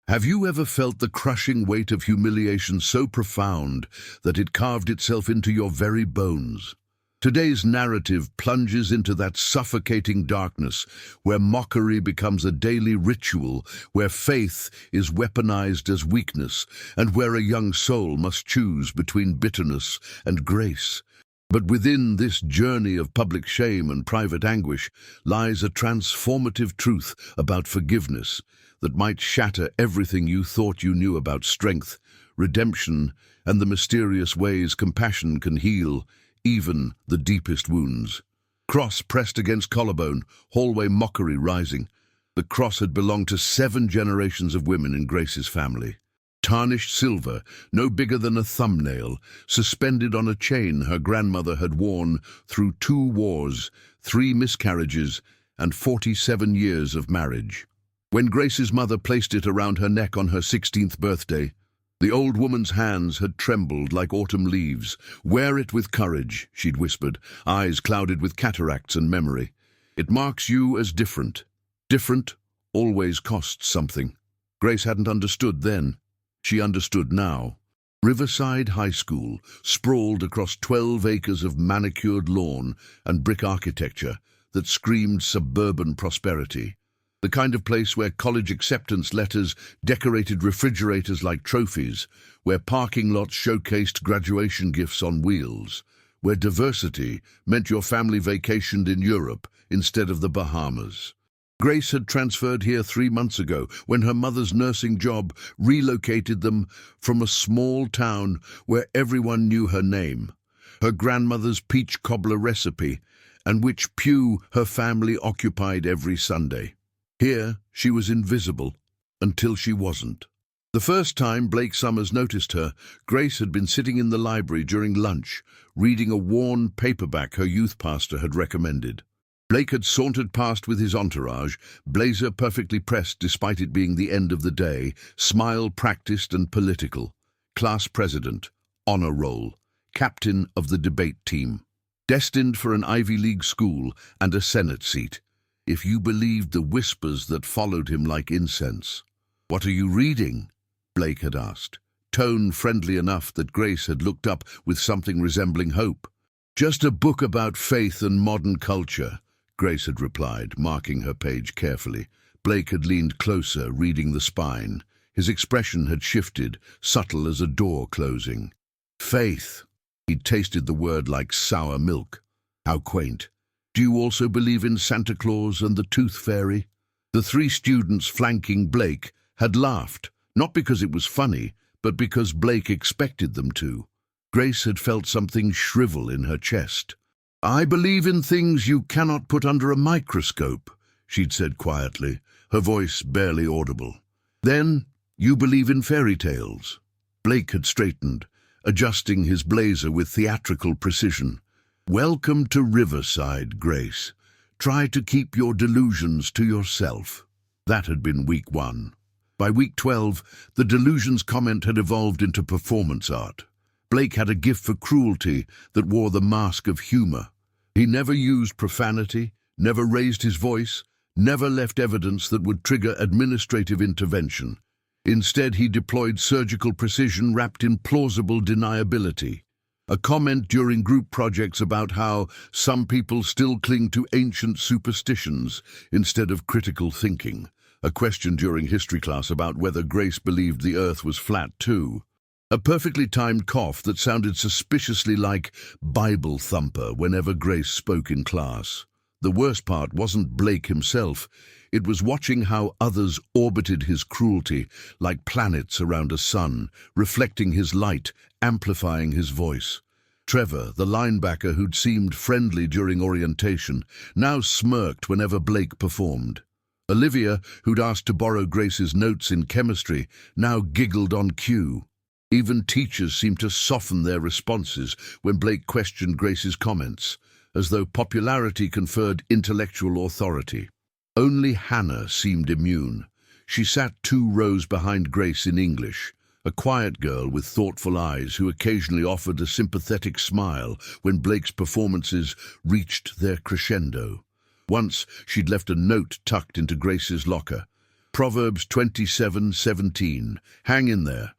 Have you ever felt the crushing weight of humiliation so profound that it carved itself into your very bones? Today's narrative plunges into that suffocating darkness where mockery becomes a daily ritual, where faith is weaponized as weakness, and where a young soul must choose between bitterness and grace. But within this journey of public shame and private anguish lies a transformative truth about forgiveness that might shatter everything you thought you knew about strength, redemption, and the mysterious ways compassion can heal even the deepest wounds. Cross pressed against collarbone, hallway mockery rising. The cross had belonged to 7 generations of women in Grace's family. Tarnished silver, no bigger than a thumbnail, suspended on a chain her grandmother had worn through 2 wars, 3 miscarriages, and 47 years of marriage. When Grace's mother placed it around her neck on her 16th birthday, the old woman's hands had trembled like autumn leaves. "Wear it with courage," she'd whispered, eyes clouded with cataracts and memory. "It marks you as different. Different always costs something." Grace hadn't understood then. She understood now. Riverside High School sprawled across 12 acres of manicured lawn and brick architecture that screamed suburban prosperity. The kind of place where college acceptance letters decorated refrigerators like trophies, where parking lots showcased graduation gifts on wheels, where diversity meant your family vacationed in Europe instead of the Bahamas. Grace had transferred here 3 months ago when her mother's nursing job relocated them from a small town where everyone knew her name, her grandmother's peach cobbler recipe, and which pew her family occupied every Sunday. Here, she was invisible, until she wasn't. The first time Blake Summers noticed her, Grace had been sitting in the library during lunch, reading a worn paperback her youth pastor had recommended. Blake had sauntered past with his entourage, blazer perfectly pressed despite it being the end of the day, smile practiced and political. Class president, honor roll, captain of the debate team. Destined for an Ivy League school and a Senate seat, if you believed the whispers that followed him like incense. "What are you reading?" Blake had asked, tone friendly enough that Grace had looked up with something resembling hope. "Just a book about faith and modern culture," Grace had replied, marking her page carefully. Blake had leaned closer, reading the spine. His expression had shifted, subtle as a door closing. "Faith." He'd tasted the word like sour milk. How quaint. "Do you also believe in Santa Claus and the Tooth Fairy?" The 3 students flanking Blake had laughed, not because it was funny, but because Blake expected them to. Grace had felt something shrivel in her chest. "I believe in things you cannot put under a microscope," she'd said quietly, her voice barely audible. "Then, you believe in fairy tales." Blake had straightened, adjusting his blazer with theatrical precision. "Welcome to Riverside, Grace. Try to keep your delusions to yourself." That had been week 1. By week 12, the delusions comment had evolved into performance art. Blake had a gift for cruelty that wore the mask of humor. He never used profanity, never raised his voice, never left evidence that would trigger administrative intervention. Instead, he deployed surgical precision wrapped in plausible deniability. A comment during group projects about how some people still cling to ancient superstitions instead of critical thinking. A question during history class about whether Grace believed the earth was flat too. A perfectly timed cough that sounded suspiciously like Bible thumper whenever Grace spoke in class. The worst part wasn't Blake himself. It was watching how others orbited his cruelty like planets around a sun, reflecting his light, amplifying his voice. Trevor, the linebacker who'd seemed friendly during orientation, now smirked whenever Blake performed. Olivia, who'd asked to borrow Grace's notes in chemistry, now giggled on cue. Even teachers seemed to soften their responses when Blake questioned Grace's comments, as though popularity conferred intellectual authority. Only Hannah seemed immune. She sat 2 rows behind Grace in English, a quiet girl with thoughtful eyes who occasionally offered a sympathetic smile when Blake's performances reached their crescendo. Once she'd left a note tucked into Grace's locker. Proverbs 27:17. Hang in there.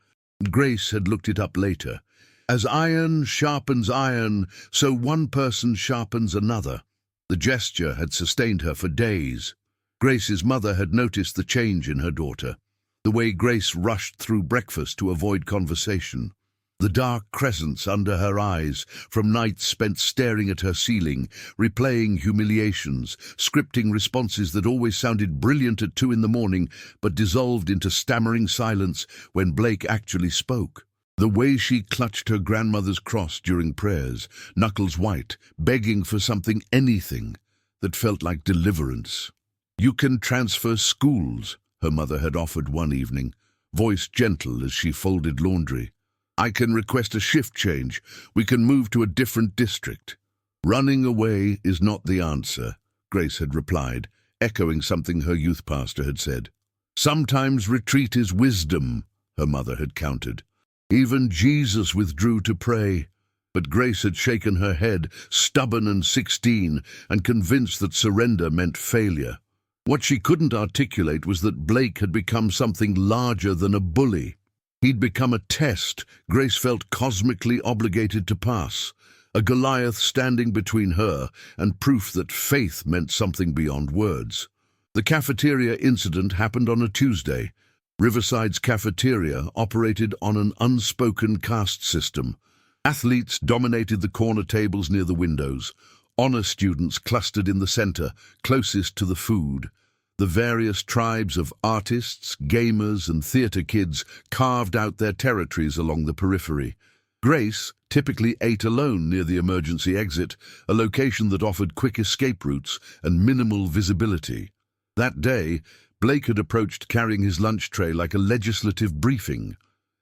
Grace had looked it up later. As iron sharpens iron, so one person sharpens another. The gesture had sustained her for days. Grace's mother had noticed the change in her daughter, the way Grace rushed through breakfast to avoid conversation, the dark crescents under her eyes from nights spent staring at her ceiling, replaying humiliations, scripting responses that always sounded brilliant at 2 in the morning but dissolved into stammering silence when Blake actually spoke. The way she clutched her grandmother's cross during prayers, knuckles white, begging for something, anything, that felt like deliverance. "You can transfer schools," her mother had offered one evening, voice gentle as she folded laundry. "I can request a shift change. We can move to a different district." "Running away is not the answer," Grace had replied, echoing something her youth pastor had said. "Sometimes retreat is wisdom," her mother had countered. "Even Jesus withdrew to pray." But Grace had shaken her head, stubborn and 16, and convinced that surrender meant failure. What she couldn't articulate was that Blake had become something larger than a bully. He'd become a test Grace felt cosmically obligated to pass, a Goliath standing between her and proof that faith meant something beyond words. The cafeteria incident happened on a Tuesday. Riverside's cafeteria operated on an unspoken caste system. Athletes dominated the corner tables near the windows. Honor students clustered in the center, closest to the food. The various tribes of artists, gamers, and theater kids carved out their territories along the periphery. Grace typically ate alone near the emergency exit, a location that offered quick escape routes and minimal visibility. That day, Blake had approached carrying his lunch tray like a legislative briefing.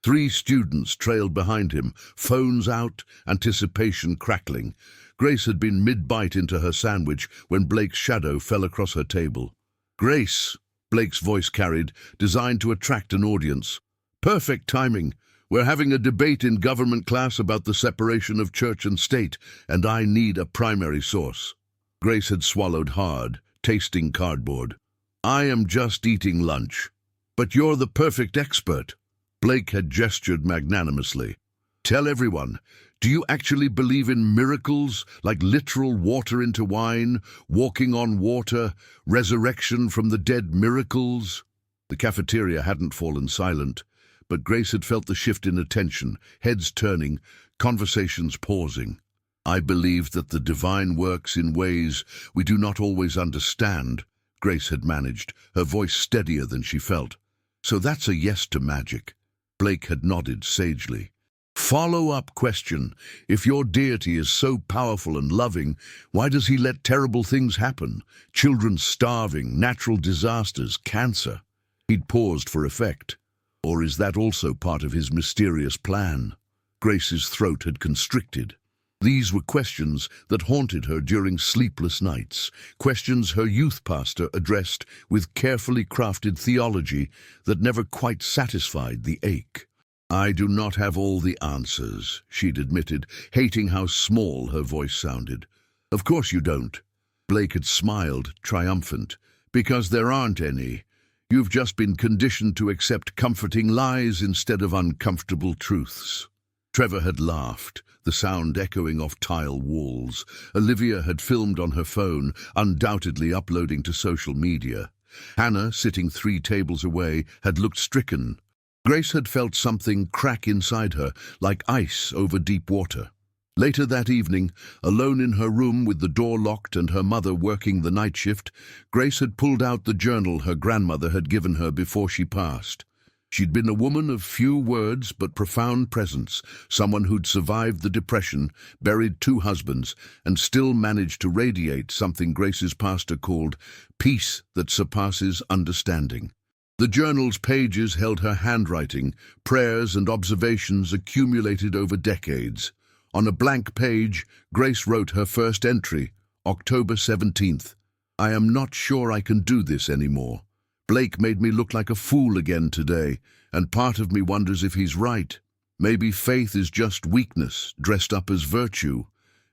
3 students trailed behind him, phones out, anticipation crackling. Grace had been mid-bite into her sandwich when Blake's shadow fell across her table. "Grace," Blake's voice carried, designed to attract an audience. "Perfect timing. We're having a debate in government class about the separation of church and state, and I need a primary source." Grace had swallowed hard, tasting cardboard. "I am just eating lunch." "But you're the perfect expert." Blake had gestured magnanimously. "Tell everyone. Do you actually believe in miracles, like literal water into wine, walking on water, resurrection from the dead miracles?" The cafeteria hadn't fallen silent, but Grace had felt the shift in attention, heads turning, conversations pausing. "I believe that the divine works in ways we do not always understand," Grace had managed, her voice steadier than she felt. "So that's a yes to magic." Blake had nodded sagely. "Follow-up question. If your deity is so powerful and loving, why does he let terrible things happen? Children starving, natural disasters, cancer." He'd paused for effect. Or is that also part of his mysterious plan? Grace's throat had constricted. These were questions that haunted her during sleepless nights, questions her youth pastor addressed with carefully crafted theology that never quite satisfied the ache. "I do not have all the answers," she'd admitted, hating how small her voice sounded. "Of course you don't." Blake had smiled, triumphant. "Because there aren't any. You've just been conditioned to accept comforting lies instead of uncomfortable truths." Trevor had laughed, the sound echoing off tile walls. Olivia had filmed on her phone, undoubtedly uploading to social media. Hannah, sitting 3 tables away, had looked stricken. Grace had felt something crack inside her, like ice over deep water. Later that evening, alone in her room with the door locked and her mother working the night shift, Grace had pulled out the journal her grandmother had given her before she passed. She'd been a woman of few words but profound presence, someone who'd survived the Depression, buried 2 husbands, and still managed to radiate something Grace's pastor called peace that surpasses understanding. The journal's pages held her handwriting, prayers and observations accumulated over decades. On a blank page, Grace wrote her first entry, October 17th. "I am not sure I can do this anymore. Blake made me look like a fool again today, and part of me wonders if he's right. Maybe faith is just weakness, dressed up as virtue.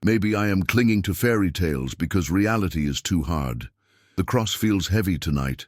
Maybe I am clinging to fairy tales because reality is too hard. The cross feels heavy tonight.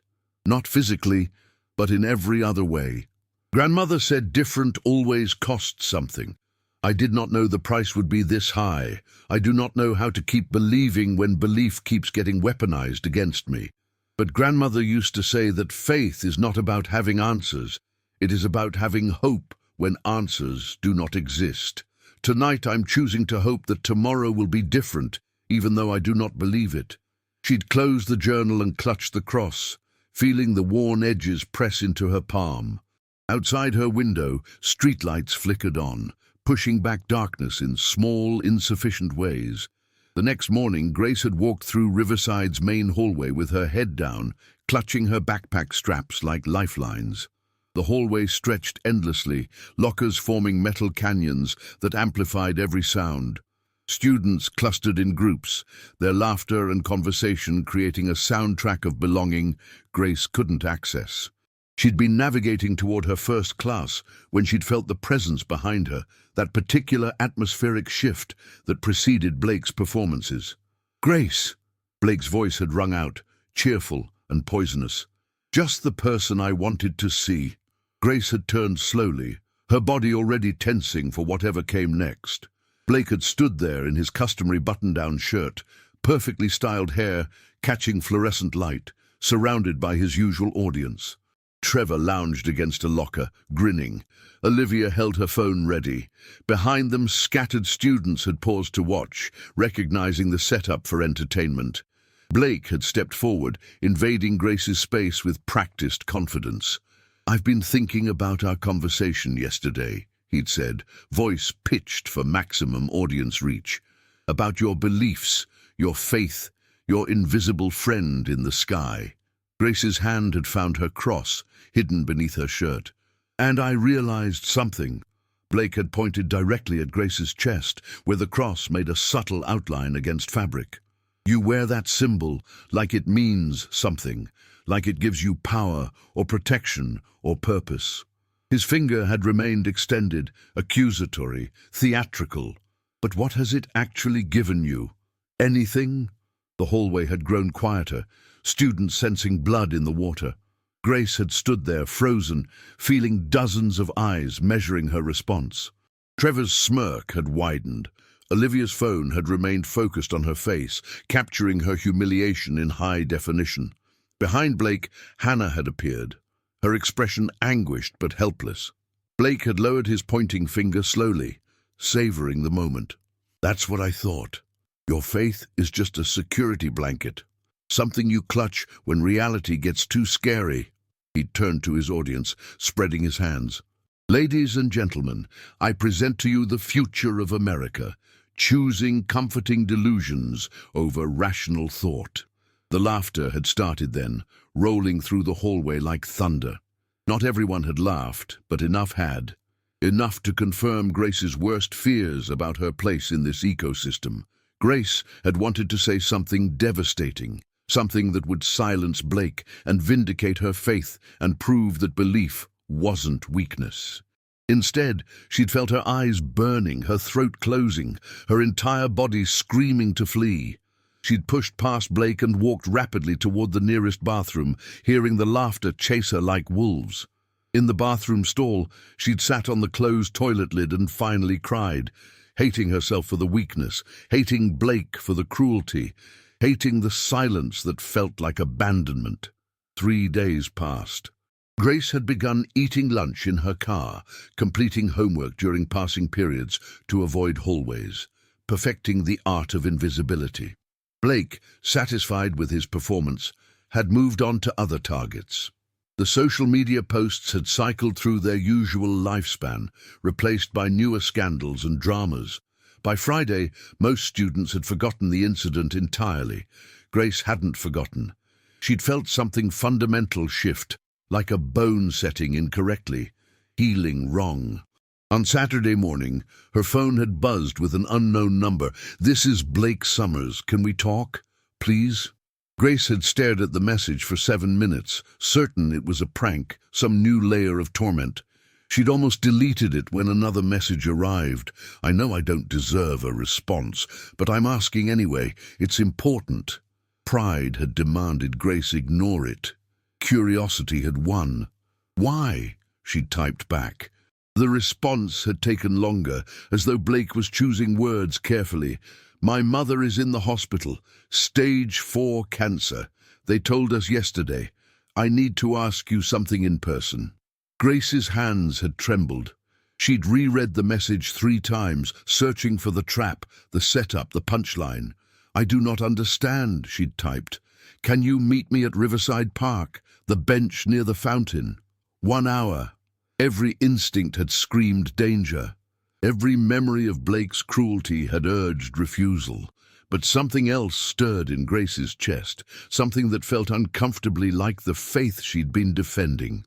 Not physically, but in every other way. Grandmother said different always cost something. I did not know the price would be this high. I do not know how to keep believing when belief keeps getting weaponized against me. But grandmother used to say that faith is not about having answers. It is about having hope when answers do not exist. Tonight I'm choosing to hope that tomorrow will be different, even though I do not believe it. She'd close the journal and clutch the cross, feeling the worn edges press into her palm. Outside her window, streetlights flickered on, pushing back darkness in small, insufficient ways. The next morning, Grace had walked through Riverside's main hallway with her head down, clutching her backpack straps like lifelines. The hallway stretched endlessly, lockers forming metal canyons that amplified every sound. Students clustered in groups, their laughter and conversation creating a soundtrack of belonging Grace couldn't access. She'd been navigating toward her first class when she'd felt the presence behind her, that particular atmospheric shift that preceded Blake's performances. "Grace!" Blake's voice had rung out, cheerful and poisonous. "Just the person I wanted to see." Grace had turned slowly, her body already tensing for whatever came next. Blake had stood there in his customary button-down shirt, perfectly styled hair catching fluorescent light, surrounded by his usual audience. Trevor lounged against a locker, grinning. Olivia held her phone ready. Behind them, scattered students had paused to watch, recognizing the setup for entertainment. Blake had stepped forward, invading Grace's space with practiced confidence. "I've been thinking about our conversation yesterday," he'd said, voice pitched for maximum audience reach. "About your beliefs, your faith, your invisible friend in the sky." Grace's hand had found her cross, hidden beneath her shirt. "And I realized something." Blake had pointed directly at Grace's chest, where the cross made a subtle outline against fabric. "You wear that symbol like it means something, like it gives you power or protection or purpose." His finger had remained extended, accusatory, theatrical. "But what has it actually given you? Anything?" The hallway had grown quieter, students sensing blood in the water. Grace had stood there, frozen, feeling dozens of eyes measuring her response. Trevor's smirk had widened. Olivia's phone had remained focused on her face, capturing her humiliation in high definition. Behind Blake, Hannah had appeared, her expression anguished but helpless. Blake had lowered his pointing finger slowly, savoring the moment. "That's what I thought. Your faith is just a security blanket. Something you clutch when reality gets too scary." He turned to his audience, spreading his hands. "Ladies and gentlemen, I present to you the future of America, choosing comforting delusions over rational thought." The laughter had started then, rolling through the hallway like thunder. Not everyone had laughed, but enough had. Enough to confirm Grace's worst fears about her place in this ecosystem. Grace had wanted to say something devastating, something that would silence Blake and vindicate her faith and prove that belief wasn't weakness. Instead, she'd felt her eyes burning, her throat closing, her entire body screaming to flee. She'd pushed past Blake and walked rapidly toward the nearest bathroom, hearing the laughter chase her like wolves. In the bathroom stall, she'd sat on the closed toilet lid and finally cried, hating herself for the weakness, hating Blake for the cruelty, hating the silence that felt like abandonment. 3 days passed. Grace had begun eating lunch in her car, completing homework during passing periods to avoid hallways, perfecting the art of invisibility. Blake, satisfied with his performance, had moved on to other targets. The social media posts had cycled through their usual lifespan, replaced by newer scandals and dramas. By Friday, most students had forgotten the incident entirely. Grace hadn't forgotten. She'd felt something fundamental shift, like a bone setting incorrectly, healing wrong. On Saturday morning, her phone had buzzed with an unknown number. "This is Blake Summers. Can we talk, please?" Grace had stared at the message for 7 minutes, certain it was a prank, some new layer of torment. She'd almost deleted it when another message arrived. "I know I don't deserve a response, but I'm asking anyway. It's important." Pride had demanded Grace ignore it. Curiosity had won. "Why?" she typed back. The response had taken longer, as though Blake was choosing words carefully. "My mother is in the hospital. Stage 4 cancer. They told us yesterday. I need to ask you something in person." Grace's hands had trembled. She'd reread the message 3 times, searching for the trap, the setup, the punchline. "I do not understand," she'd typed. "Can you meet me at Riverside Park, the bench near the fountain? 1 hour." Every instinct had screamed danger. Every memory of Blake's cruelty had urged refusal. But something else stirred in Grace's chest, something that felt uncomfortably like the faith she'd been defending.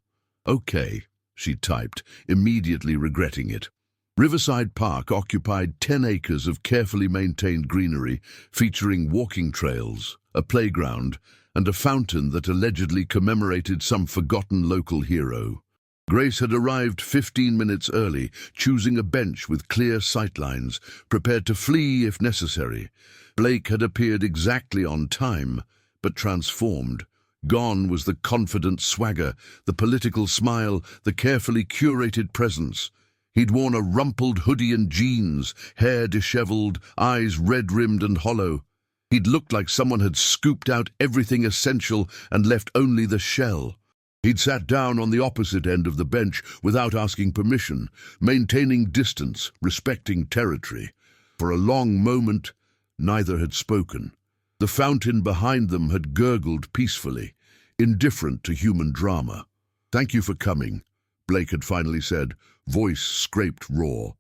"Okay," she typed, immediately regretting it. Riverside Park occupied 10 acres of carefully maintained greenery, featuring walking trails, a playground, and a fountain that allegedly commemorated some forgotten local hero. Grace had arrived 15 minutes early, choosing a bench with clear sightlines, prepared to flee if necessary. Blake had appeared exactly on time, but transformed. Gone was the confident swagger, the political smile, the carefully curated presence. He'd worn a rumpled hoodie and jeans, hair disheveled, eyes red-rimmed and hollow. He'd looked like someone had scooped out everything essential and left only the shell. He'd sat down on the opposite end of the bench without asking permission, maintaining distance, respecting territory. For a long moment, neither had spoken. The fountain behind them had gurgled peacefully, indifferent to human drama. "Thank you for coming," Blake had finally said, voice scraped raw.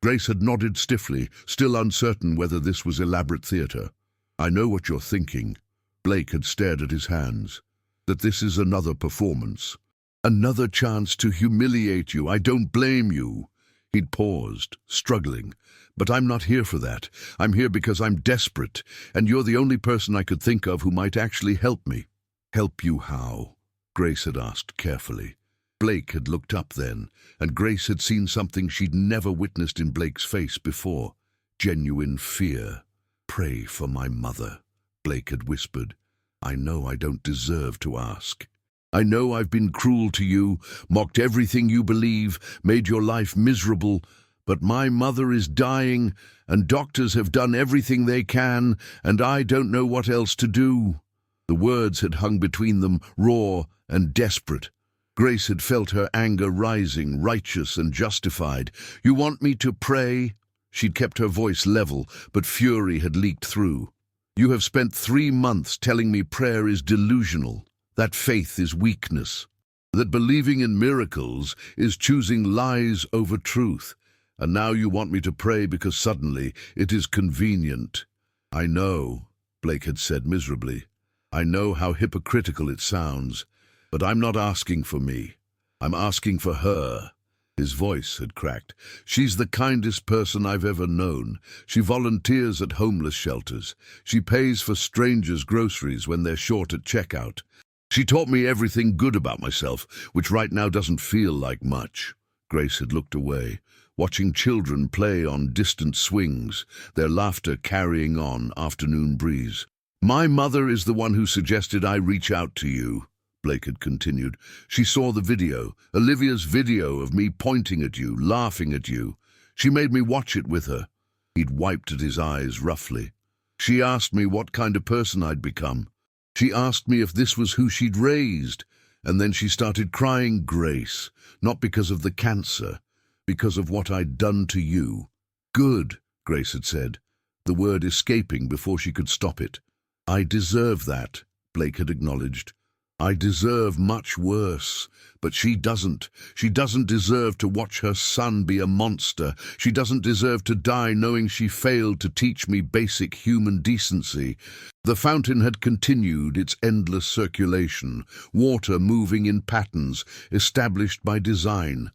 Grace had nodded stiffly, still uncertain whether this was elaborate theater. "I know what you're thinking." Blake had stared at his hands. "That this is another performance. Another chance to humiliate you. I don't blame you." He'd paused, struggling. "But I'm not here for that. I'm here because I'm desperate, and you're the only person I could think of who might actually help me." "Help you how?" Grace had asked carefully. Blake had looked up then, and Grace had seen something she'd never witnessed in Blake's face before. Genuine fear. "Pray for my mother," Blake had whispered. "I know I don't deserve to ask. I know I've been cruel to you, mocked everything you believe, made your life miserable, but my mother is dying, and doctors have done everything they can, and I don't know what else to do." The words had hung between them, raw and desperate. Grace had felt her anger rising, righteous and justified. "You want me to pray?" She'd kept her voice level, but fury had leaked through. "You have spent 3 months telling me prayer is delusional, that faith is weakness, that believing in miracles is choosing lies over truth, and now you want me to pray because suddenly it is convenient." "I know," Blake had said miserably. "I know how hypocritical it sounds, but I'm not asking for me. I'm asking for her." His voice had cracked. "She's the kindest person I've ever known. She volunteers at homeless shelters. She pays for strangers' groceries when they're short at checkout. She taught me everything good about myself, which right now doesn't feel like much." Grace had looked away, watching children play on distant swings, their laughter carrying on afternoon breeze. "My mother is the one who suggested I reach out to you," Blake had continued. "She saw the video, Olivia's video of me pointing at you, laughing at you. She made me watch it with her." He'd wiped at his eyes roughly. "She asked me what kind of person I'd become. She asked me if this was who she'd raised. And then she started crying, Grace, not because of the cancer, because of what I'd done to you." "Good," Grace had said, the word escaping before she could stop it. "I deserve that," Blake had acknowledged. "I deserve much worse, but she doesn't. She doesn't deserve to watch her son be a monster. She doesn't deserve to die knowing she failed to teach me basic human decency." The fountain had continued its endless circulation, water moving in patterns established by design.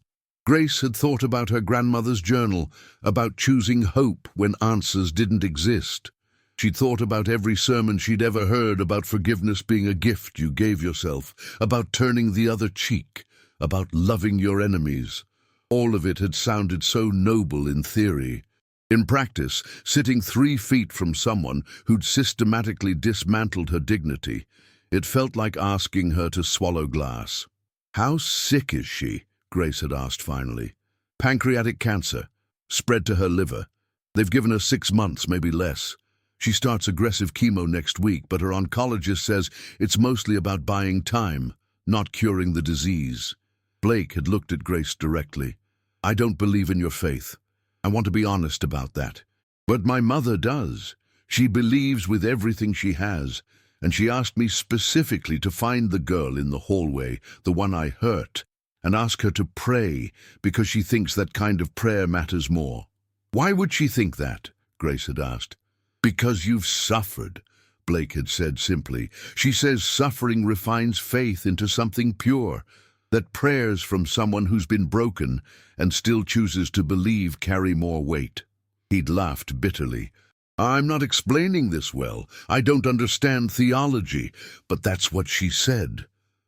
Grace had thought about her grandmother's journal, about choosing hope when answers didn't exist. She'd thought about every sermon she'd ever heard about forgiveness being a gift you gave yourself, about turning the other cheek, about loving your enemies. All of it had sounded so noble in theory. In practice, sitting 3 feet from someone who'd systematically dismantled her dignity, It felt like asking her to swallow glass. "How sick is she?" Grace had asked finally. "Pancreatic cancer. Spread to her liver. They've given her 6 months, maybe less. She starts aggressive chemo next week, but her oncologist says it's mostly about buying time, not curing the disease." Blake had looked at Grace directly. "I don't believe in your faith. I want to be honest about that. But my mother does. She believes with everything she has, and she asked me specifically to find the girl in the hallway, the one I hurt, and ask her to pray because she thinks that kind of prayer matters more." "Why would she think that?" Grace had asked. "Because you've suffered," Blake had said simply. "She says suffering refines faith into something pure, that prayers from someone who's been broken and still chooses to believe carry more weight." He'd laughed bitterly. "I'm not explaining this well. I don't understand theology, but that's what she said."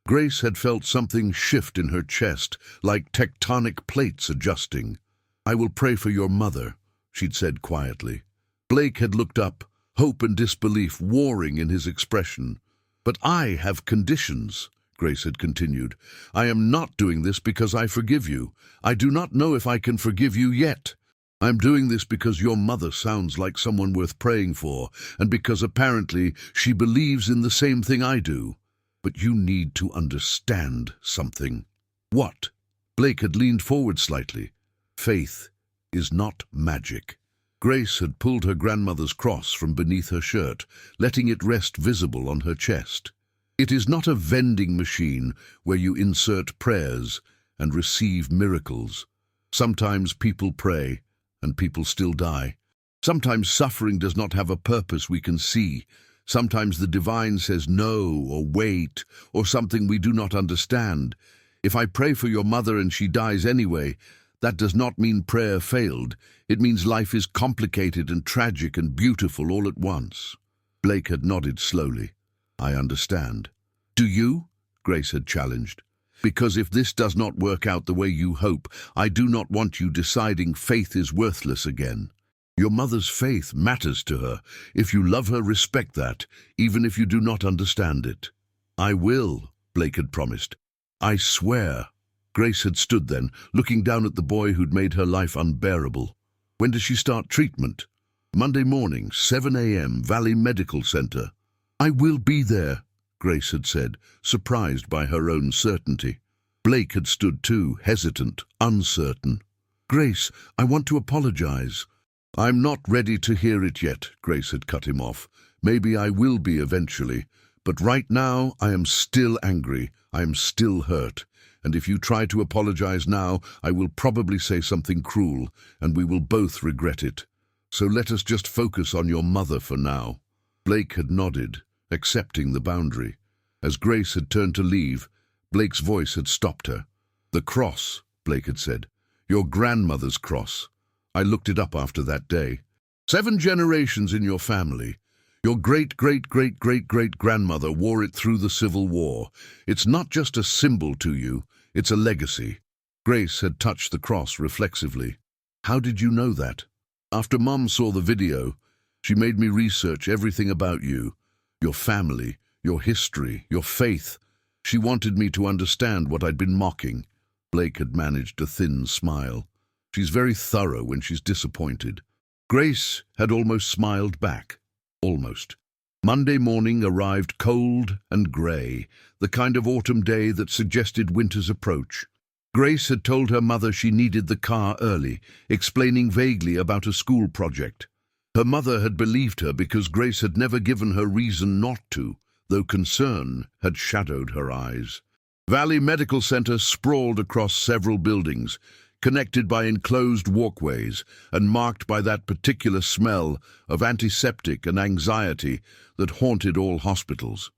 Grace had felt something shift in her chest, like tectonic plates adjusting. "I will pray for your mother," she'd said quietly. Blake had looked up, hope and disbelief warring in his expression. "But I have conditions," Grace had continued. "I am not doing this because I forgive you. I do not know if I can forgive you yet. I'm doing this because your mother sounds like someone worth praying for, and because apparently she believes in the same thing I do. But you need to understand something." "What?" Blake had leaned forward slightly. "Faith is not magic." Grace had pulled her grandmother's cross from beneath her shirt, letting it rest visible on her chest. "It is not a vending machine where you insert prayers and receive miracles. Sometimes people pray, and people still die. Sometimes suffering does not have a purpose we can see. Sometimes the divine says no, or wait, or something we do not understand. If I pray for your mother and she dies anyway, that does not mean prayer failed. It means life is complicated and tragic and beautiful all at once." Blake had nodded slowly. "I understand." "Do you?" Grace had challenged. "Because if this does not work out the way you hope, I do not want you deciding faith is worthless again. Your mother's faith matters to her. If you love her, respect that, even if you do not understand it." "I will," Blake had promised. "I swear." Grace had stood then, looking down at the boy who'd made her life unbearable. "When does she start treatment?" "Monday morning, 7 a.m., Valley Medical Center." "I will be there," Grace had said, surprised by her own certainty. Blake had stood too, hesitant, uncertain. "Grace, I want to apologize." "I'm not ready to hear it yet," Grace had cut him off. "Maybe I will be eventually, but right now I am still angry, I am still hurt. And if you try to apologize now, I will probably say something cruel, and we will both regret it. So let us just focus on your mother for now." Blake had nodded, accepting the boundary. As Grace had turned to leave, Blake's voice had stopped her. "The cross," Blake had said. "Your grandmother's cross. I looked it up after that day. 7 generations in your family. Your great-great-great-great-great-grandmother wore it through the Civil War. It's not just a symbol to you, it's a legacy." Grace had touched the cross reflexively. "How did you know that?" "After Mom saw the video, she made me research everything about you. Your family, your history, your faith. She wanted me to understand what I'd been mocking." Blake had managed a thin smile. "She's very thorough when she's disappointed." Grace had almost smiled back. Almost. Monday morning arrived cold and grey, the kind of autumn day that suggested winter's approach. Grace had told her mother she needed the car early, explaining vaguely about a school project. Her mother had believed her because Grace had never given her reason not to, though concern had shadowed her eyes. Valley Medical Center sprawled across several buildings, connected by enclosed walkways and marked by that particular smell of antiseptic and anxiety that haunted all hospitals.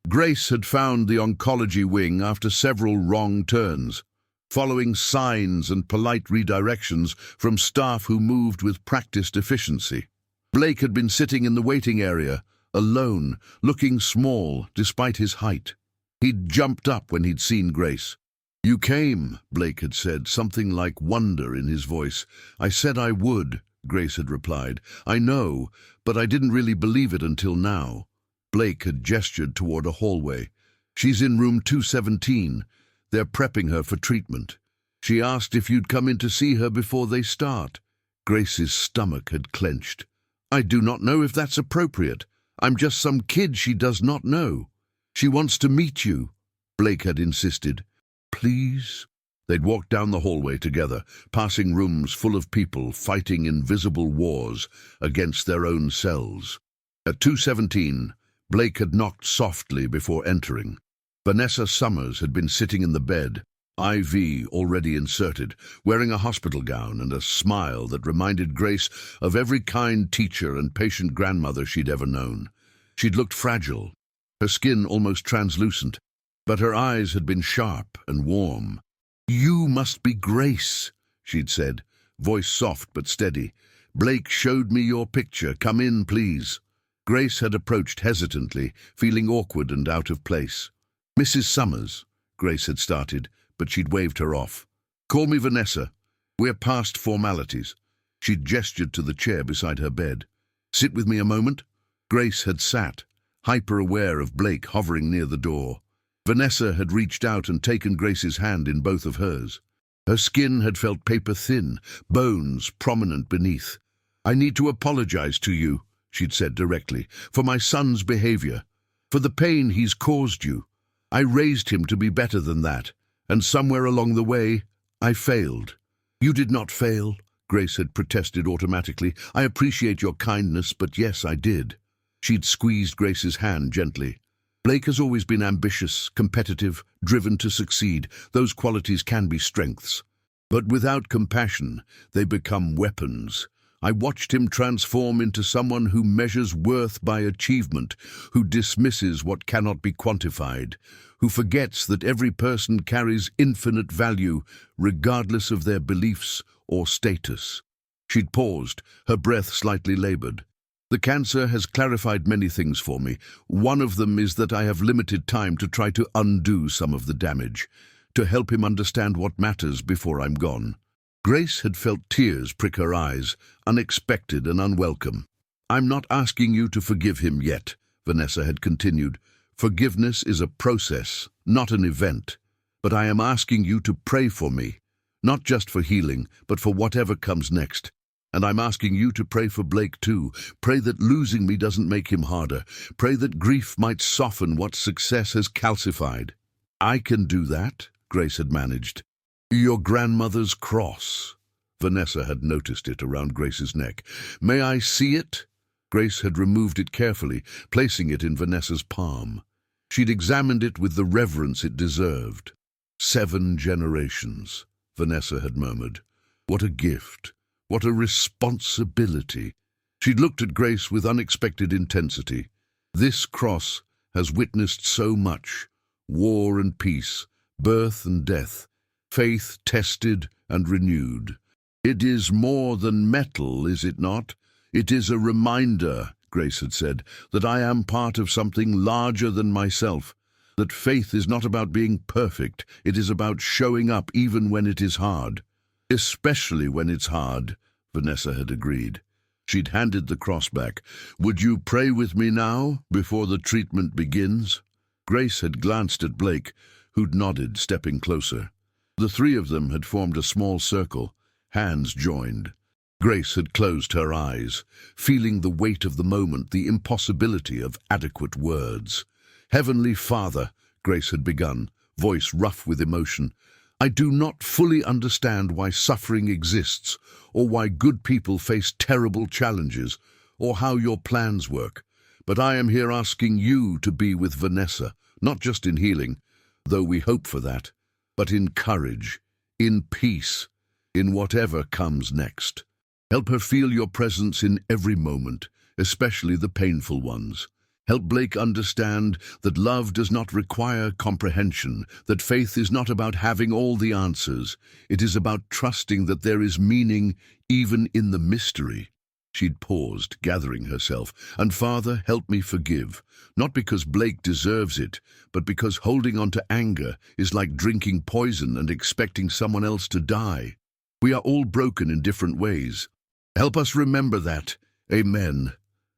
Grace had found the oncology wing after several wrong turns, following signs and polite redirections from staff who moved with practiced efficiency. Blake had been sitting in the waiting area, alone, looking small despite his height. He'd jumped up when he'd seen Grace. "You came," Blake had said, something like wonder in his voice. "I said I would," Grace had replied. "I know, but I didn't really believe it until now." Blake had gestured toward a hallway. "She's in room 217. They're prepping her for treatment. She asked if you'd come in to see her before they start." Grace's stomach had clenched. "I do not know if that's appropriate. I'm just some kid she does not know. She wants to meet you," Blake had insisted. "Please?" They'd walked down the hallway together, passing rooms full of people fighting invisible wars against their own selves. At 217, Blake had knocked softly before entering. Vanessa Summers had been sitting in the bed, IV already inserted, wearing a hospital gown and a smile that reminded Grace of every kind teacher and patient grandmother she'd ever known. She'd looked fragile, her skin almost translucent, but her eyes had been sharp and warm. "You must be Grace," she'd said, voice soft but steady. "Blake showed me your picture. Come in, please." Grace had approached hesitantly, feeling awkward and out of place. "Mrs. Summers," Grace had started, but she'd waved her off. "Call me Vanessa. We're past formalities." She'd gestured to the chair beside her bed. "Sit with me a moment." Grace had sat, hyper-aware of Blake hovering near the door. Vanessa had reached out and taken Grace's hand in both of hers. Her skin had felt paper-thin, bones prominent beneath. "I need to apologize to you," she'd said directly, "for my son's behavior, for the pain he's caused you. I raised him to be better than that, and somewhere along the way, I failed." "You did not fail," Grace had protested automatically. "I appreciate your kindness, but yes, I did." She'd squeezed Grace's hand gently. "Blake has always been ambitious, competitive, driven to succeed. Those qualities can be strengths. But without compassion, they become weapons. I watched him transform into someone who measures worth by achievement, who dismisses what cannot be quantified, who forgets that every person carries infinite value, regardless of their beliefs or status." She'd paused, her breath slightly labored. "The cancer has clarified many things for me. One of them is that I have limited time to try to undo some of the damage, to help him understand what matters before I'm gone." Grace had felt tears prick her eyes, unexpected and unwelcome. "I'm not asking you to forgive him yet," Vanessa had continued. "Forgiveness is a process, not an event. But I am asking you to pray for me, not just for healing, but for whatever comes next. And I'm asking you to pray for Blake too. Pray that losing me doesn't make him harder. Pray that grief might soften what success has calcified." "I can do that," Grace had managed. "Your grandmother's cross." Vanessa had noticed it around Grace's neck. "May I see it?" Grace had removed it carefully, placing it in Vanessa's palm. She'd examined it with the reverence it deserved. 7 generations, Vanessa had murmured. What a gift. What a responsibility. She'd looked at Grace with unexpected intensity. "This cross has witnessed so much. War and peace, birth and death, faith tested and renewed. It is more than metal, is it not? It is a reminder," Grace had said, "that I am part of something larger than myself, that faith is not about being perfect, it is about showing up even when it is hard." "Especially when it's hard," Vanessa had agreed. She'd handed the cross back. "Would you pray with me now, before the treatment begins?" Grace had glanced at Blake, who'd nodded, stepping closer. The three of them had formed a small circle, hands joined. Grace had closed her eyes, feeling the weight of the moment, the impossibility of adequate words. "Heavenly Father," Grace had begun, voice rough with emotion, "I do not fully understand why suffering exists, or why good people face terrible challenges, or how your plans work. But I am here asking you to be with Vanessa, not just in healing, though we hope for that, but in courage, in peace, in whatever comes next. Help her feel your presence in every moment, especially the painful ones. Help Blake understand that love does not require comprehension, that faith is not about having all the answers. It is about trusting that there is meaning even in the mystery." She'd paused, gathering herself. "And Father, help me forgive, not because Blake deserves it, but because holding on to anger is like drinking poison and expecting someone else to die. We are all broken in different ways. Help us remember that. Amen."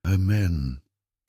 "Amen,"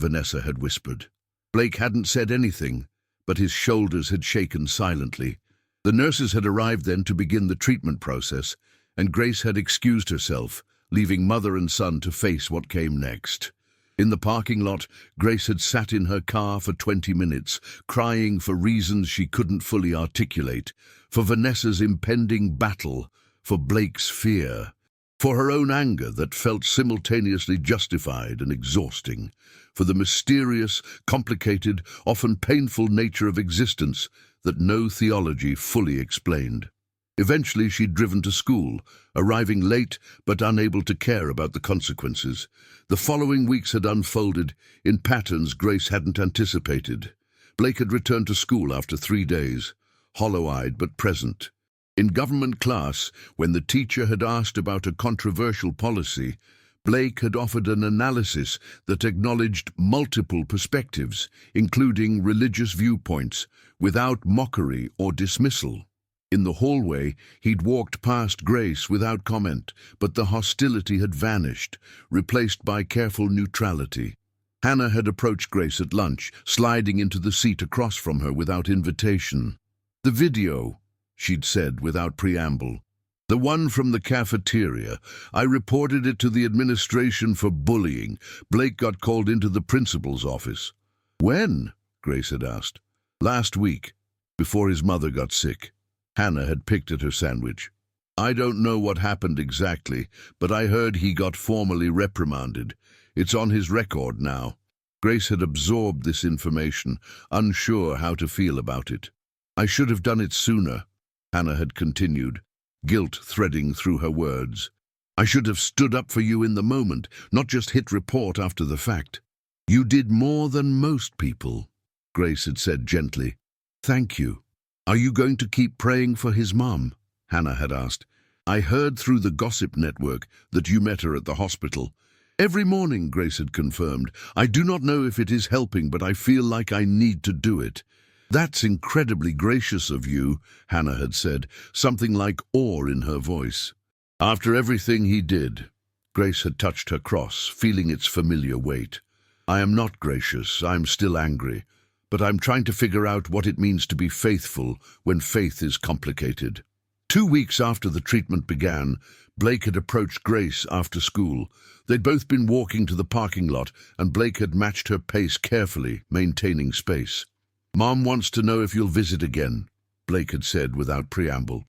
Vanessa had whispered. Blake hadn't said anything, but his shoulders had shaken silently. The nurses had arrived then to begin the treatment process, and Grace had excused herself, leaving mother and son to face what came next. In the parking lot, Grace had sat in her car for 20 minutes, crying for reasons she couldn't fully articulate, for Vanessa's impending battle, for Blake's fear, for her own anger that felt simultaneously justified and exhausting, for the mysterious, complicated, often painful nature of existence that no theology fully explained. Eventually she'd driven to school, arriving late but unable to care about the consequences. The following weeks had unfolded in patterns Grace hadn't anticipated. Blake had returned to school after 3 days, hollow-eyed but present. In government class, when the teacher had asked about a controversial policy, Blake had offered an analysis that acknowledged multiple perspectives, including religious viewpoints, without mockery or dismissal. In the hallway, he'd walked past Grace without comment, but the hostility had vanished, replaced by careful neutrality. Hannah had approached Grace at lunch, sliding into the seat across from her without invitation. "The video," she'd said without preamble. "The one from the cafeteria. I reported it to the administration for bullying. Blake got called into the principal's office." "When?" Grace had asked. "Last week, before his mother got sick." Hannah had picked at her sandwich. "I don't know what happened exactly, but I heard he got formally reprimanded. It's on his record now." Grace had absorbed this information, unsure how to feel about it. "I should have done it sooner," Hannah had continued, guilt threading through her words. "I should have stood up for you in the moment, not just hit report after the fact." "You did more than most people," Grace had said gently. "Thank you." "Are you going to keep praying for his mom?" Hannah had asked. "I heard through the gossip network that you met her at the hospital." "Every morning," Grace had confirmed. "I do not know if it is helping, but I feel like I need to do it." "That's incredibly gracious of you," Hannah had said, something like awe in her voice. "After everything he did," Grace had touched her cross, feeling its familiar weight. "I am not gracious, I'm still angry. But I'm trying to figure out what it means to be faithful when faith is complicated." 2 weeks after the treatment began, Blake had approached Grace after school. They'd both been walking to the parking lot, and Blake had matched her pace carefully, maintaining space. "Mom wants to know if you'll visit again," Blake had said without preamble.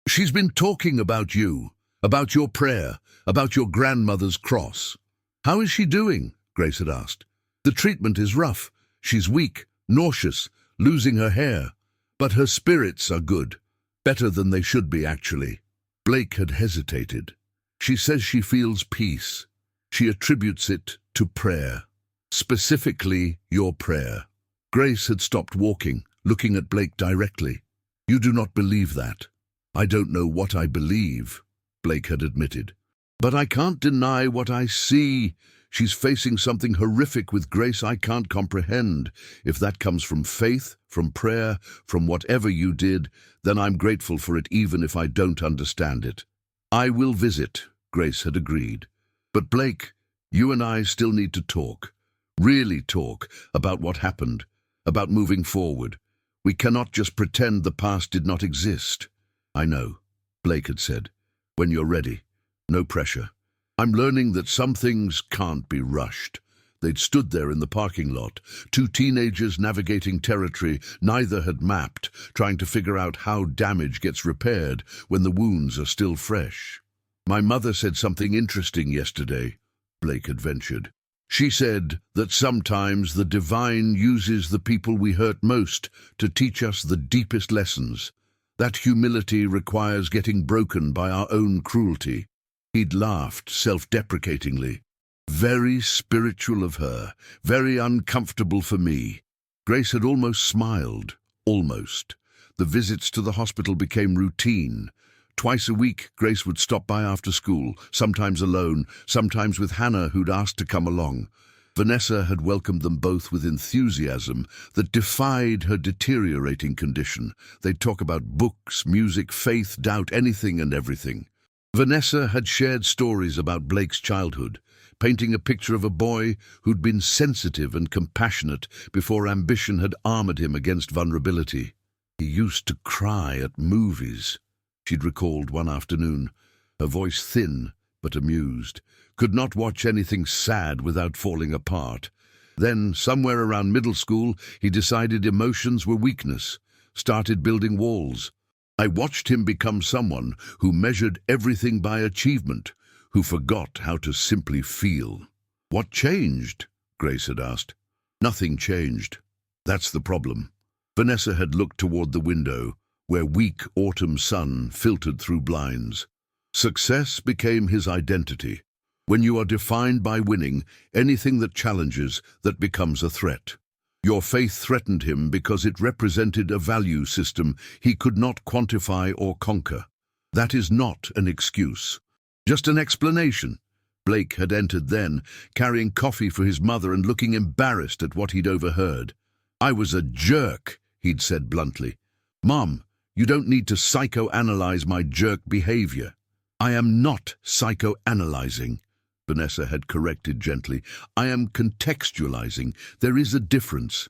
"She's been talking about you, about your prayer, about your grandmother's cross." "How is she doing?" Grace had asked. "The treatment is rough. She's weak, nauseous, losing her hair. But her spirits are good. Better than they should be, actually." Blake had hesitated. "She says she feels peace. She attributes it to prayer. Specifically, your prayer." Grace had stopped walking, looking at Blake directly. "You do not believe that." "I don't know what I believe," Blake had admitted. "But I can't deny what I see. She's facing something horrific with Grace I can't comprehend. If that comes from faith, from prayer, from whatever you did, then I'm grateful for it even if I don't understand it." "I will visit," Grace had agreed. "But Blake, you and I still need to talk. Really talk about what happened, about moving forward. We cannot just pretend the past did not exist." "I know," Blake had said. "When you're ready. No pressure. I'm learning that some things can't be rushed." They'd stood there in the parking lot, 2 teenagers navigating territory neither had mapped, trying to figure out how damage gets repaired when the wounds are still fresh. "My mother said something interesting yesterday," Blake had ventured. "She said that sometimes the divine uses the people we hurt most to teach us the deepest lessons. That humility requires getting broken by our own cruelty." He'd laughed self-deprecatingly. "Very spiritual of her, very uncomfortable for me." Grace had almost smiled. Almost. The visits to the hospital became routine. Twice a week, Grace would stop by after school, sometimes alone, sometimes with Hannah, who'd asked to come along. Vanessa had welcomed them both with enthusiasm that defied her deteriorating condition. They'd talk about books, music, faith, doubt, anything and everything. Vanessa had shared stories about Blake's childhood, painting a picture of a boy who'd been sensitive and compassionate before ambition had armored him against vulnerability. He used to cry at movies, she'd recalled one afternoon, her voice thin but amused, could not watch anything sad without falling apart. Then, somewhere around middle school, he decided emotions were weakness, started building walls. I watched him become someone who measured everything by achievement, who forgot how to simply feel. What changed? Grace had asked. Nothing changed. That's the problem. Vanessa had looked toward the window, where weak autumn sun filtered through blinds. Success became his identity. When you are defined by winning, anything that challenges, that becomes a threat. Your faith threatened him because it represented a value system he could not quantify or conquer. That is not an excuse. Just an explanation. Blake had entered then, carrying coffee for his mother and looking embarrassed at what he'd overheard. I was a jerk, he'd said bluntly. Mom, you don't need to psychoanalyze my jerk behavior. I am not psychoanalyzing, Vanessa had corrected gently. I am contextualizing. There is a difference.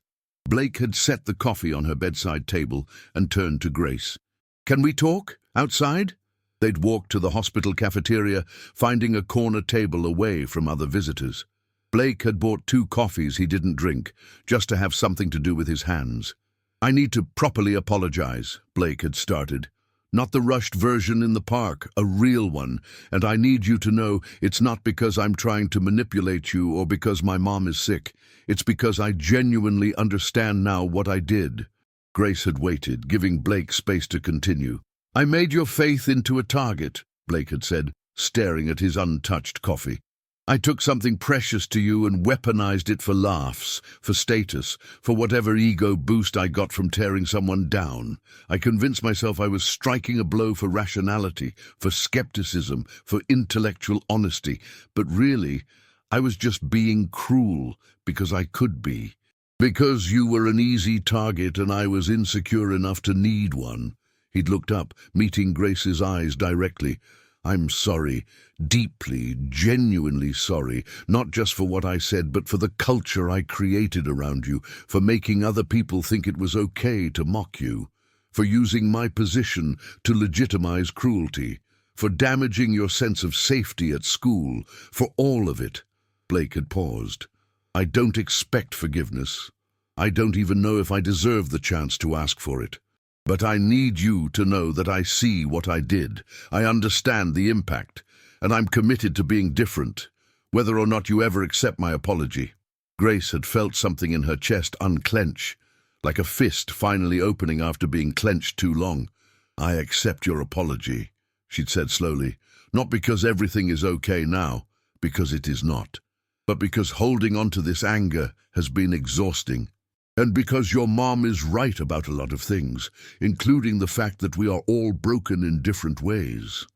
Blake had set the coffee on her bedside table and turned to Grace. Can we talk? Outside? They'd walked to the hospital cafeteria, finding a corner table away from other visitors. Blake had bought 2 coffees he didn't drink, just to have something to do with his hands. I need to properly apologize, Blake had started. Not the rushed version in the park, a real one, and I need you to know it's not because I'm trying to manipulate you or because my mom is sick. It's because I genuinely understand now what I did. Grace had waited, giving Blake space to continue. I made your faith into a target, Blake had said, staring at his untouched coffee. I took something precious to you and weaponized it for laughs, for status, for whatever ego boost I got from tearing someone down. I convinced myself I was striking a blow for rationality, for skepticism, for intellectual honesty. But really, I was just being cruel because I could be. Because you were an easy target and I was insecure enough to need one. He'd looked up, meeting Grace's eyes directly. I'm sorry, deeply, genuinely sorry, not just for what I said, but for the culture I created around you, for making other people think it was okay to mock you, for using my position to legitimize cruelty, for damaging your sense of safety at school, for all of it. Blake had paused. I don't expect forgiveness. I don't even know if I deserve the chance to ask for it. But I need you to know that I see what I did. I understand the impact, and I'm committed to being different, whether or not you ever accept my apology. Grace had felt something in her chest unclench, like a fist finally opening after being clenched too long. I accept your apology, she'd said slowly, not because everything is okay now, because it is not, but because holding on to this anger has been exhausting. And because your mom is right about a lot of things, including the fact that we are all broken in different ways.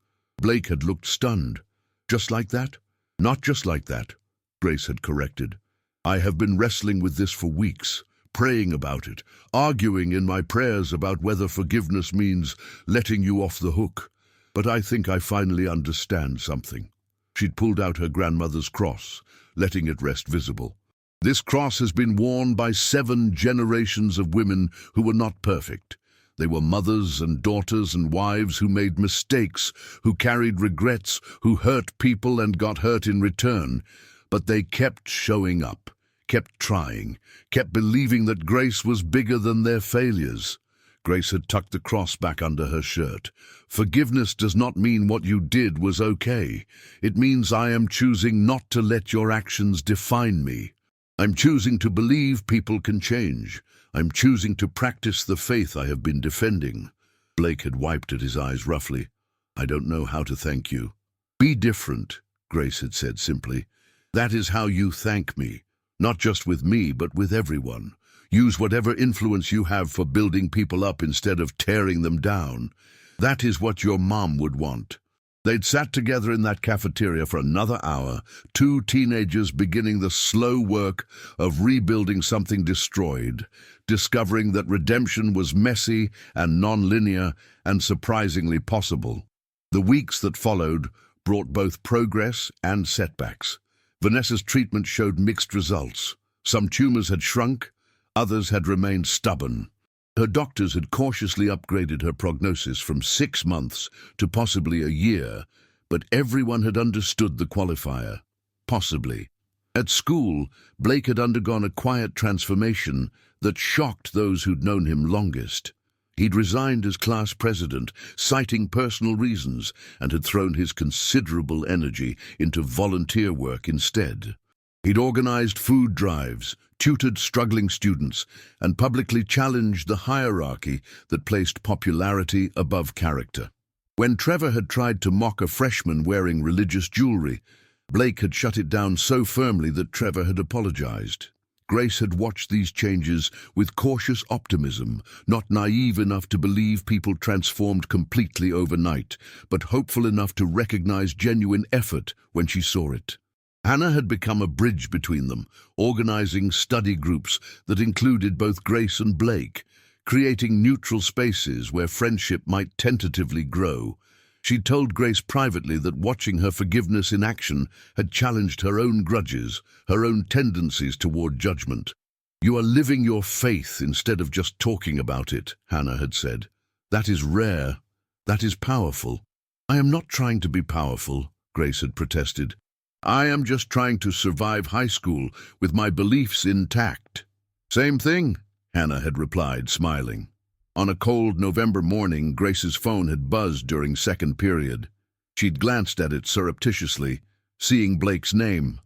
Blake had looked stunned. Just like that? Not just like that, Grace had corrected. I have been wrestling with this for weeks, praying about it, arguing in my prayers about whether forgiveness means letting you off the hook. But I think I finally understand something. She'd pulled out her grandmother's cross, letting it rest visible. This cross has been worn by 7 generations of women who were not perfect. They were mothers and daughters and wives who made mistakes, who carried regrets, who hurt people and got hurt in return. But they kept showing up, kept trying, kept believing that grace was bigger than their failures. Grace had tucked the cross back under her shirt. Forgiveness does not mean what you did was okay. It means I am choosing not to let your actions define me. I'm choosing to believe people can change. I'm choosing to practice the faith I have been defending. Blake had wiped at his eyes roughly. I don't know how to thank you. Be different, Grace had said simply. That is how you thank me. Not just with me, but with everyone. Use whatever influence you have for building people up instead of tearing them down. That is what your mom would want. They'd sat together in that cafeteria for another hour, 2 teenagers beginning the slow work of rebuilding something destroyed, discovering that redemption was messy and non-linear and surprisingly possible. The weeks that followed brought both progress and setbacks. Vanessa's treatment showed mixed results. Some tumors had shrunk, others had remained stubborn. Her doctors had cautiously upgraded her prognosis from 6 months to possibly a year, but everyone had understood the qualifier. Possibly. At school, Blake had undergone a quiet transformation that shocked those who'd known him longest. He'd resigned as class president, citing personal reasons, and had thrown his considerable energy into volunteer work instead. He'd organized food drives, tutored struggling students, and publicly challenged the hierarchy that placed popularity above character. When Trevor had tried to mock a freshman wearing religious jewelry, Blake had shut it down so firmly that Trevor had apologized. Grace had watched these changes with cautious optimism, not naive enough to believe people transformed completely overnight, but hopeful enough to recognize genuine effort when she saw it. Hannah had become a bridge between them, organizing study groups that included both Grace and Blake, creating neutral spaces where friendship might tentatively grow. She'd told Grace privately that watching her forgiveness in action had challenged her own grudges, her own tendencies toward judgment. "You are living your faith instead of just talking about it," Hannah had said. "That is rare. That is powerful." "I am not trying to be powerful," Grace had protested. "I am just trying to survive high school with my beliefs intact." "Same thing," Hannah had replied, smiling. On a cold November morning, Grace's phone had buzzed during second period. She'd glanced at it surreptitiously, seeing Blake's name.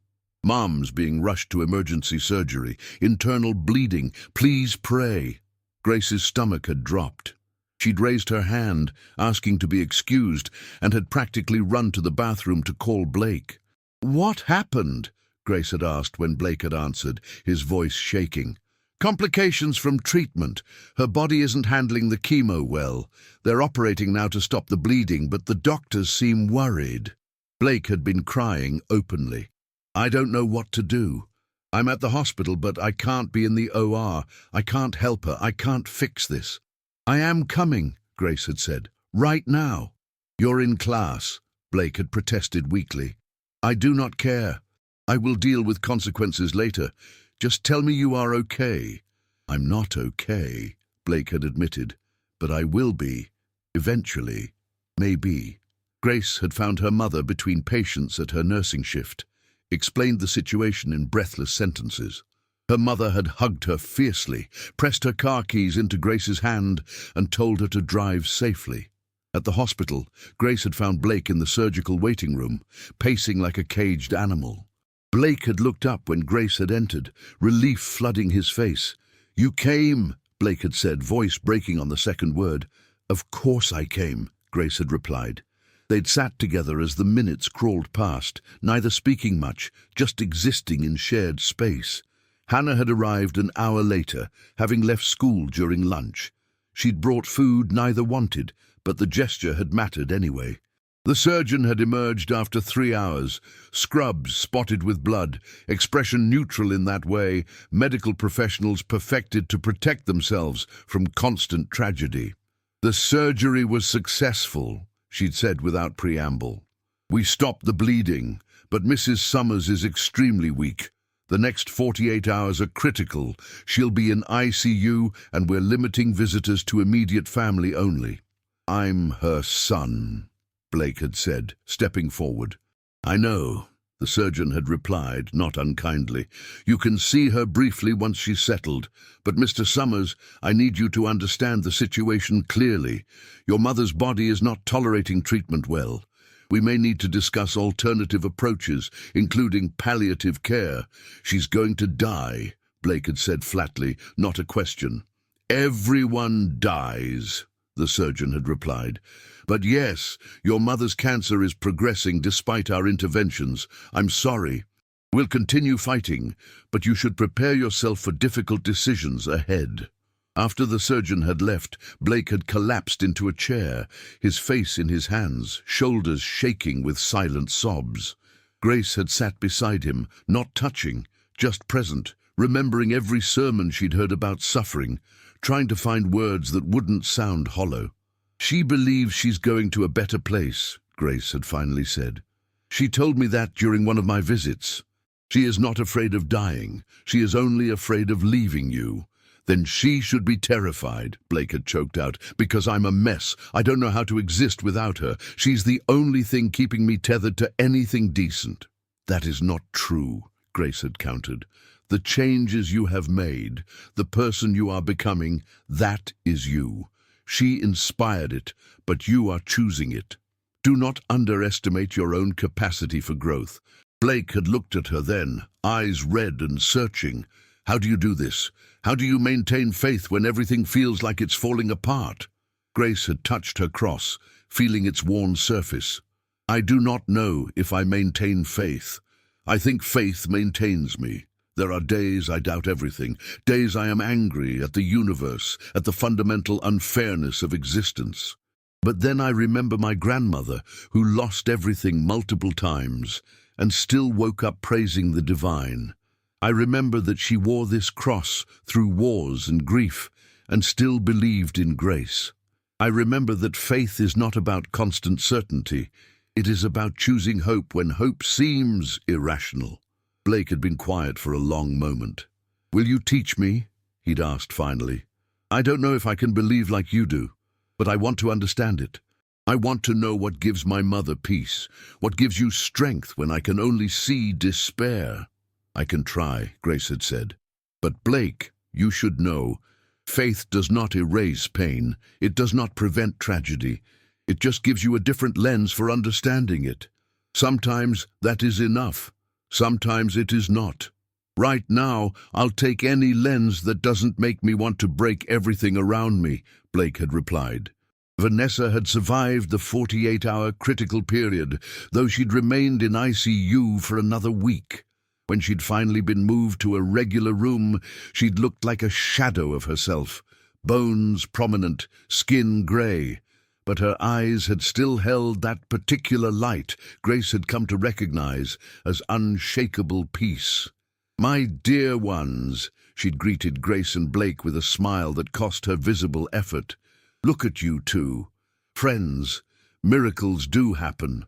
"Mom's being rushed to emergency surgery. Internal bleeding. Please pray." Grace's stomach had dropped. She'd raised her hand, asking to be excused, and had practically run to the bathroom to call Blake. "What happened?" Grace had asked when Blake had answered, his voice shaking. "Complications from treatment. Her body isn't handling the chemo well. They're operating now to stop the bleeding, but the doctors seem worried." Blake had been crying openly. "I don't know what to do. I'm at the hospital, but I can't be in the OR. I can't help her. I can't fix this." "I am coming," Grace had said. "Right now." "You're in class," Blake had protested weakly. "I do not care. I will deal with consequences later. Just tell me you are okay." "I'm not okay," Blake had admitted, "but I will be. Eventually. Maybe." Grace had found her mother between patients at her nursing shift, explained the situation in breathless sentences. Her mother had hugged her fiercely, pressed her car keys into Grace's hand, and told her to drive safely. At the hospital, Grace had found Blake in the surgical waiting room, pacing like a caged animal. Blake had looked up when Grace had entered, relief flooding his face. "You came," Blake had said, voice breaking on the second word. "Of course I came," Grace had replied. They'd sat together as the minutes crawled past, neither speaking much, just existing in shared space. Hannah had arrived an hour later, having left school during lunch. She'd brought food neither wanted, but the gesture had mattered anyway. The surgeon had emerged after 3 hours, scrubs spotted with blood, expression neutral in that way, medical professionals perfected to protect themselves from constant tragedy. "The surgery was successful," she'd said without preamble. "We stopped the bleeding, but Mrs. Summers is extremely weak. The next 48 hours are critical. She'll be in ICU, and we're limiting visitors to immediate family only." "I'm her son," Blake had said, stepping forward. "I know," the surgeon had replied, not unkindly. "You can see her briefly once she's settled. But, Mr. Summers, I need you to understand the situation clearly. Your mother's body is not tolerating treatment well. We may need to discuss alternative approaches, including palliative care. She's going to die," Blake had said flatly, not a question. "Everyone dies," the surgeon had replied. "But yes, your mother's cancer is progressing despite our interventions. I'm sorry. We'll continue fighting, but you should prepare yourself for difficult decisions ahead." After the surgeon had left, Blake had collapsed into a chair, his face in his hands, shoulders shaking with silent sobs. Grace had sat beside him, not touching, just present, remembering every sermon she'd heard about suffering, trying to find words that wouldn't sound hollow. "She believes she's going to a better place," Grace had finally said. "She told me that during one of my visits. She is not afraid of dying. She is only afraid of leaving you. Then she should be terrified, Blake had choked out, because I'm a mess. I don't know how to exist without her. She's the only thing keeping me tethered to anything decent. That is not true, Grace had countered. The changes you have made, the person you are becoming, that is you. She inspired it, but you are choosing it. Do not underestimate your own capacity for growth. Blake had looked at her then, eyes red and searching. How do you do this? How do you maintain faith when everything feels like it's falling apart? Grace had touched her cross, feeling its worn surface. I do not know if I maintain faith. I think faith maintains me. There are days I doubt everything, days I am angry at the universe, at the fundamental unfairness of existence. But then I remember my grandmother, who lost everything multiple times, and still woke up praising the divine. I remember that she wore this cross through wars and grief, and still believed in grace. I remember that faith is not about constant certainty. It is about choosing hope when hope seems irrational. Blake had been quiet for a long moment. Will you teach me? He'd asked finally. I don't know if I can believe like you do, but I want to understand it. I want to know what gives my mother peace, what gives you strength when I can only see despair. I can try, Grace had said. But Blake, you should know, faith does not erase pain. It does not prevent tragedy. It just gives you a different lens for understanding it. Sometimes that is enough. Sometimes it is not. Right now, I'll take any lens that doesn't make me want to break everything around me, Blake had replied. Vanessa had survived the 48-hour critical period, though she'd remained in ICU for another week. When she'd finally been moved to a regular room, she'd looked like a shadow of herself, bones prominent, skin grey. But her eyes had still held that particular light Grace had come to recognize as unshakable peace. My dear ones, she'd greeted Grace and Blake with a smile that cost her visible effort. Look at you two. Friends, miracles do happen.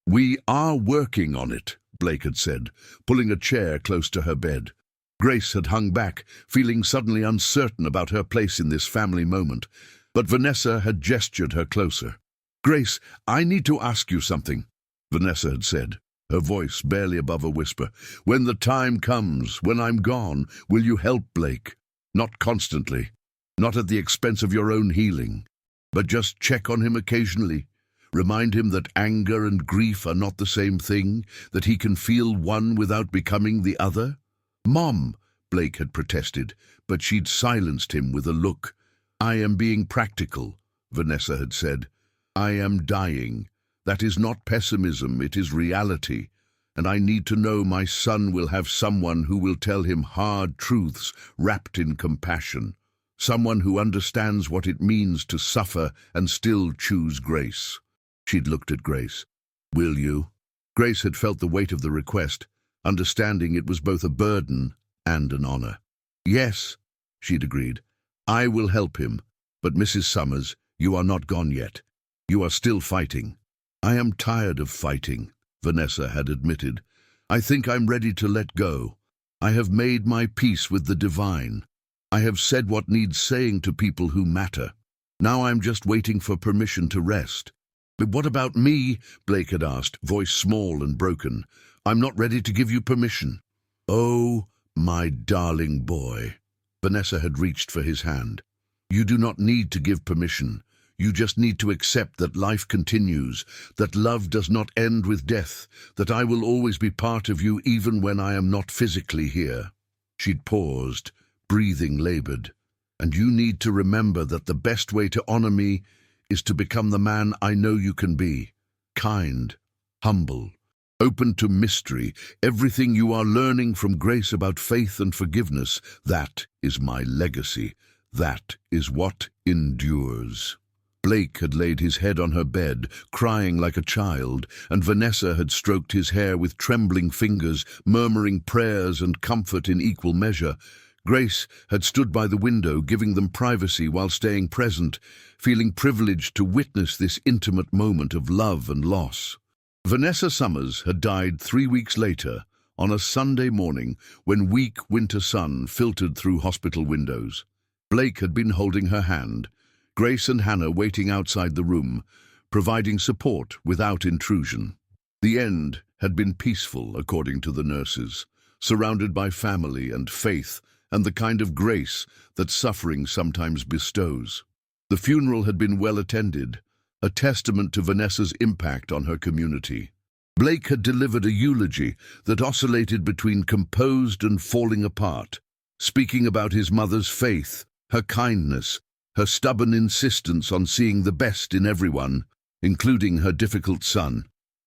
We are working on it, Blake had said, pulling a chair close to her bed. Grace had hung back, feeling suddenly uncertain about her place in this family moment. But Vanessa had gestured her closer. Grace, I need to ask you something, Vanessa had said, her voice barely above a whisper. When the time comes, when I'm gone, will you help Blake? Not constantly, not at the expense of your own healing, but just check on him occasionally. Remind him that anger and grief are not the same thing, that he can feel one without becoming the other. Mom, Blake had protested, but she'd silenced him with a look. I am being practical, Vanessa had said. I am dying. That is not pessimism, it is reality. And I need to know my son will have someone who will tell him hard truths wrapped in compassion. Someone who understands what it means to suffer and still choose grace. She'd looked at Grace. Will you? Grace had felt the weight of the request, understanding it was both a burden and an honor. Yes, she'd agreed. I will help him, but Mrs. Summers, you are not gone yet. You are still fighting. I am tired of fighting, Vanessa had admitted. I think I'm ready to let go. I have made my peace with the divine. I have said what needs saying to people who matter. Now I'm just waiting for permission to rest. But what about me? Blake had asked, voice small and broken. I'm not ready to give you permission. Oh, my darling boy. Vanessa had reached for his hand. You do not need to give permission. You just need to accept that life continues, that love does not end with death, that I will always be part of you even when I am not physically here. She'd paused, breathing labored. And you need to remember that the best way to honor me is to become the man I know you can be. Kind, humble, open to mystery, everything you are learning from Grace about faith and forgiveness, that is my legacy. That is what endures. Blake had laid his head on her bed, crying like a child, and Vanessa had stroked his hair with trembling fingers, murmuring prayers and comfort in equal measure. Grace had stood by the window, giving them privacy while staying present, feeling privileged to witness this intimate moment of love and loss. Vanessa Summers had died 3 weeks later, on a Sunday morning when weak winter sun filtered through hospital windows. Blake had been holding her hand, Grace and Hannah waiting outside the room, providing support without intrusion. The end had been peaceful, according to the nurses, surrounded by family and faith and the kind of grace that suffering sometimes bestows. The funeral had been well attended, a testament to Vanessa's impact on her community. Blake had delivered a eulogy that oscillated between composed and falling apart, speaking about his mother's faith, her kindness, her stubborn insistence on seeing the best in everyone, including her difficult son.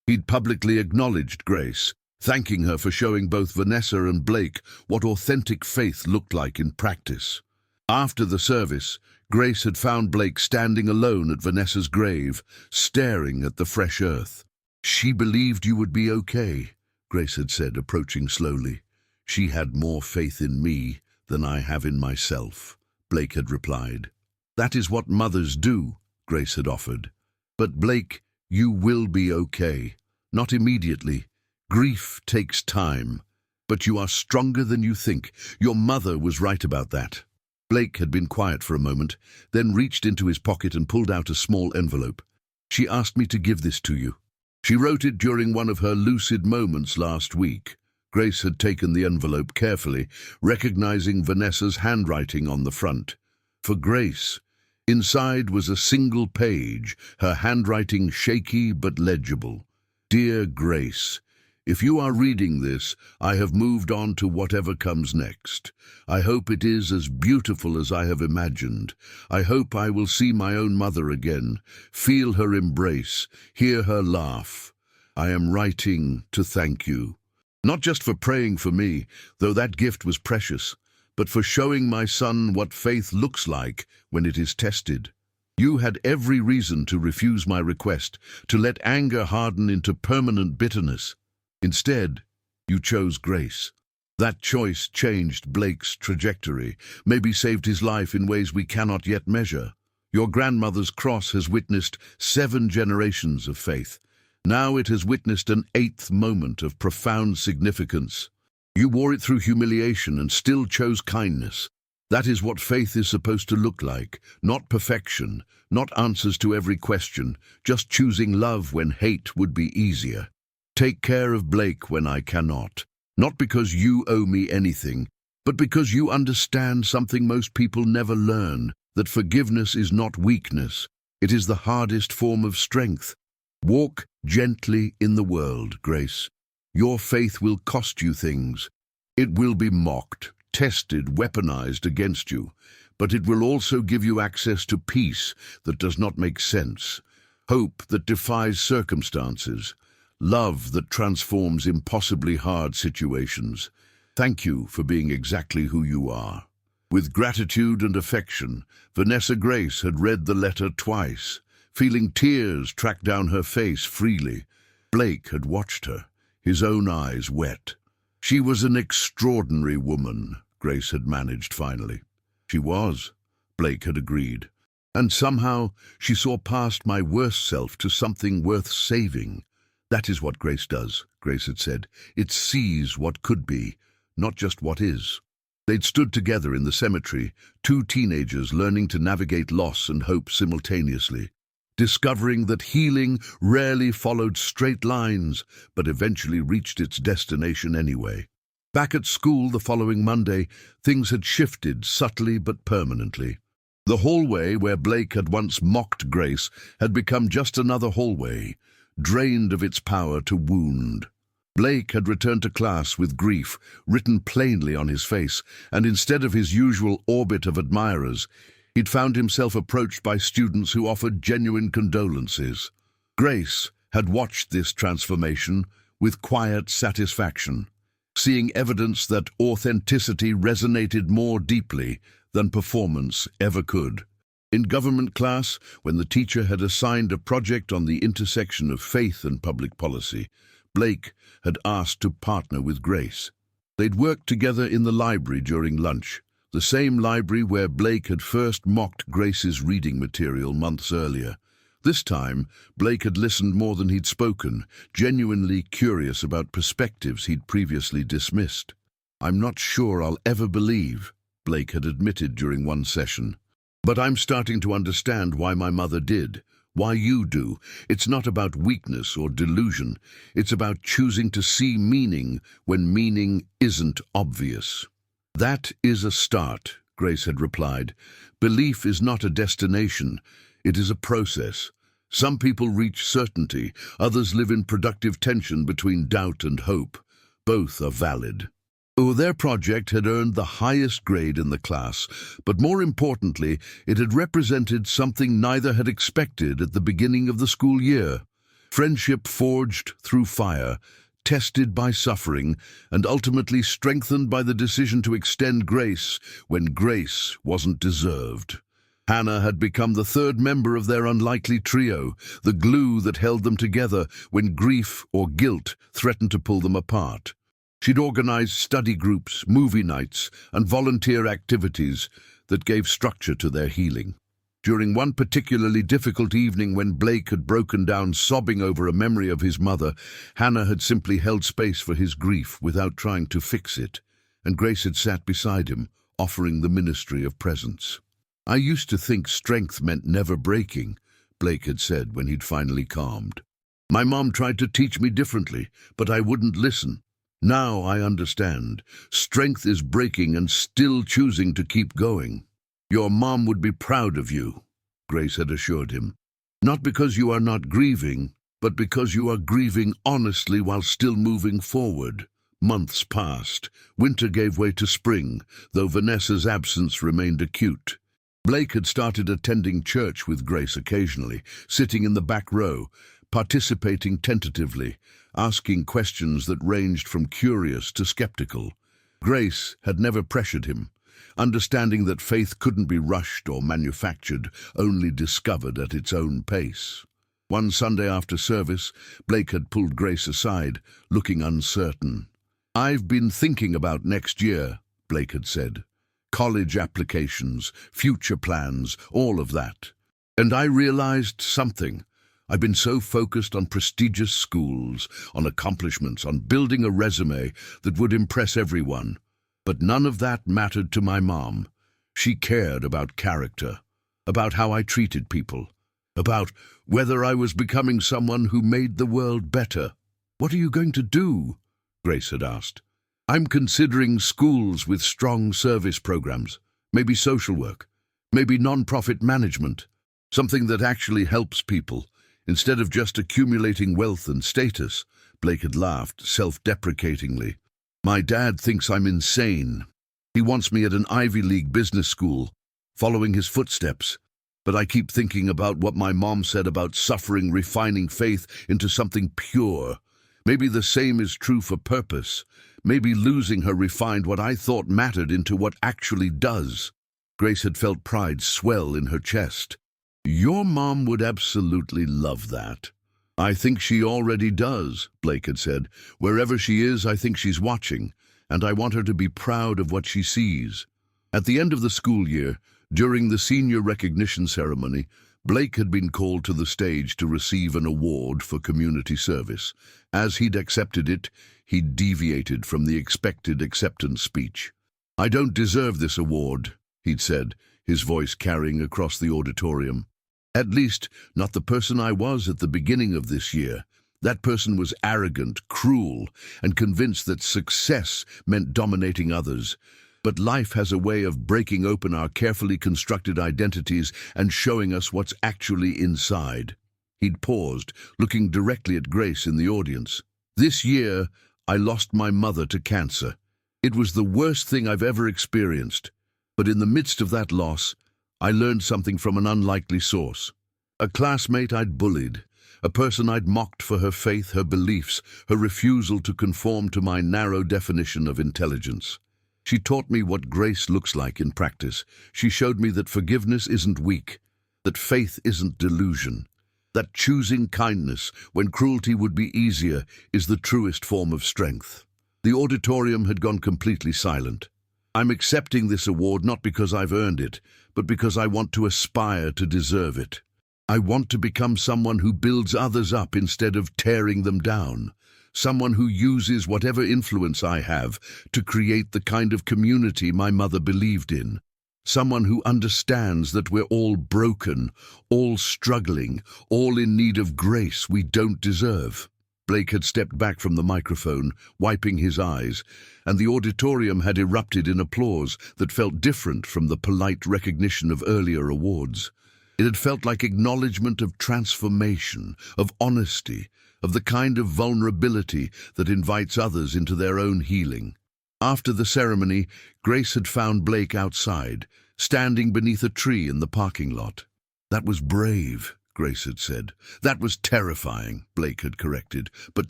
He'd publicly acknowledged Grace, thanking her for showing both Vanessa and Blake what authentic faith looked like in practice. After the service, Grace had found Blake standing alone at Vanessa's grave, staring at the fresh earth. "She believed you would be okay," Grace had said, approaching slowly. "She had more faith in me than I have in myself," Blake had replied. "That is what mothers do," Grace had offered. "But Blake, you will be okay. Not immediately. Grief takes time. But you are stronger than you think. Your mother was right about that." Blake had been quiet for a moment, then reached into his pocket and pulled out a small envelope. "She asked me to give this to you. She wrote it during one of her lucid moments last week." Grace had taken the envelope carefully, recognizing Vanessa's handwriting on the front. For Grace, inside was a single page, her handwriting shaky but legible. "Dear Grace, if you are reading this, I have moved on to whatever comes next. I hope it is as beautiful as I have imagined. I hope I will see my own mother again, feel her embrace, hear her laugh. I am writing to thank you. Not just for praying for me, though that gift was precious, but for showing my son what faith looks like when it is tested. You had every reason to refuse my request, to let anger harden into permanent bitterness. Instead, you chose grace. That choice changed Blake's trajectory, maybe saved his life in ways we cannot yet measure. Your grandmother's cross has witnessed 7 generations of faith. Now it has witnessed an 8th moment of profound significance. You wore it through humiliation and still chose kindness. That is what faith is supposed to look like, not perfection, not answers to every question, just choosing love when hate would be easier. Take care of Blake when I cannot, not because you owe me anything, but because you understand something most people never learn, that forgiveness is not weakness, it is the hardest form of strength. Walk gently in the world, Grace. Your faith will cost you things. It will be mocked, tested, weaponized against you, but it will also give you access to peace that does not make sense, hope that defies circumstances, love that transforms impossibly hard situations. Thank you for being exactly who you are. With gratitude and affection, Vanessa Grace had read the letter twice, feeling tears track down her face freely. Blake had watched her, his own eyes wet. She was an extraordinary woman, Grace had managed finally. She was, Blake had agreed. And somehow she saw past my worst self to something worth saving. That is what grace does, Grace had said. It sees what could be, not just what is. They'd stood together in the cemetery, 2 teenagers learning to navigate loss and hope simultaneously, discovering that healing rarely followed straight lines, but eventually reached its destination anyway. Back at school the following Monday, things had shifted subtly but permanently. The hallway where Blake had once mocked Grace had become just another hallway, drained of its power to wound. Blake had returned to class with grief written plainly on his face, and instead of his usual orbit of admirers, he'd found himself approached by students who offered genuine condolences. Grace had watched this transformation with quiet satisfaction, seeing evidence that authenticity resonated more deeply than performance ever could. In government class, when the teacher had assigned a project on the intersection of faith and public policy, Blake had asked to partner with Grace. They'd worked together in the library during lunch, the same library where Blake had first mocked Grace's reading material months earlier. This time, Blake had listened more than he'd spoken, genuinely curious about perspectives he'd previously dismissed. "I'm not sure I'll ever believe," Blake had admitted during one session. "But I'm starting to understand why my mother did, why you do. It's not about weakness or delusion. It's about choosing to see meaning when meaning isn't obvious." "That is a start," Grace had replied. "Belief is not a destination. It is a process. Some people reach certainty, others live in productive tension between doubt and hope. Both are valid." Their project had earned the highest grade in the class, but more importantly, it had represented something neither had expected at the beginning of the school year. Friendship forged through fire, tested by suffering, and ultimately strengthened by the decision to extend grace when grace wasn't deserved. Hannah had become the third member of their unlikely trio, the glue that held them together when grief or guilt threatened to pull them apart. She'd organized study groups, movie nights, and volunteer activities that gave structure to their healing. During one particularly difficult evening when Blake had broken down sobbing over a memory of his mother, Hannah had simply held space for his grief without trying to fix it, and Grace had sat beside him, offering the ministry of presence. "I used to think strength meant never breaking," Blake had said when he'd finally calmed. "My mom tried to teach me differently, but I wouldn't listen. Now I understand. Strength is breaking and still choosing to keep going." "Your mom would be proud of you," Grace had assured him. "Not because you are not grieving, but because you are grieving honestly while still moving forward." Months passed. Winter gave way to spring, though Vanessa's absence remained acute. Blake had started attending church with Grace occasionally, sitting in the back row, participating tentatively, asking questions that ranged from curious to skeptical. Grace had never pressured him, understanding that faith couldn't be rushed or manufactured, only discovered at its own pace. One Sunday after service, Blake had pulled Grace aside, looking uncertain. "I've been thinking about next year," Blake had said. "College applications, future plans, all of that. And I realized something. I've been so focused on prestigious schools, on accomplishments, on building a resume that would impress everyone. But none of that mattered to my mom. She cared about character, about how I treated people, about whether I was becoming someone who made the world better." "What are you going to do?" Grace had asked. "I'm considering schools with strong service programs, maybe social work, maybe non-profit management, something that actually helps people, instead of just accumulating wealth and status." Blake had laughed, self-deprecatingly. "My dad thinks I'm insane. He wants me at an Ivy League business school, following his footsteps. But I keep thinking about what my mom said about suffering, refining faith into something pure. Maybe the same is true for purpose. Maybe losing her refined what I thought mattered into what actually does." Grace had felt pride swell in her chest. "Your mom would absolutely love that." "I think she already does," Blake had said. "Wherever she is, I think she's watching, and I want her to be proud of what she sees." At the end of the school year, during the senior recognition ceremony, Blake had been called to the stage to receive an award for community service. As he'd accepted it, he'd deviated from the expected acceptance speech. "I don't deserve this award," he'd said, his voice carrying across the auditorium. "At least, not the person I was at the beginning of this year. That person was arrogant, cruel, and convinced that success meant dominating others. But life has a way of breaking open our carefully constructed identities and showing us what's actually inside." He'd paused, looking directly at Grace in the audience. "This year, I lost my mother to cancer. It was the worst thing I've ever experienced. But in the midst of that loss, I learned something from an unlikely source. A classmate I'd bullied, a person I'd mocked for her faith, her beliefs, her refusal to conform to my narrow definition of intelligence. She taught me what grace looks like in practice. She showed me that forgiveness isn't weak, that faith isn't delusion, that choosing kindness when cruelty would be easier is the truest form of strength." The auditorium had gone completely silent. "I'm accepting this award not because I've earned it, but because I want to aspire to deserve it." I want to become someone who builds others up instead of tearing them down. Someone who uses whatever influence I have to create the kind of community my mother believed in. Someone who understands that we're all broken, all struggling, all in need of grace we don't deserve. Blake had stepped back from the microphone, wiping his eyes, and the auditorium had erupted in applause that felt different from the polite recognition of earlier awards. It had felt like acknowledgement of transformation, of honesty, of the kind of vulnerability that invites others into their own healing. After the ceremony, Grace had found Blake outside, standing beneath a tree in the parking lot. "That was brave," Grace had said. "That was terrifying," Blake had corrected, "but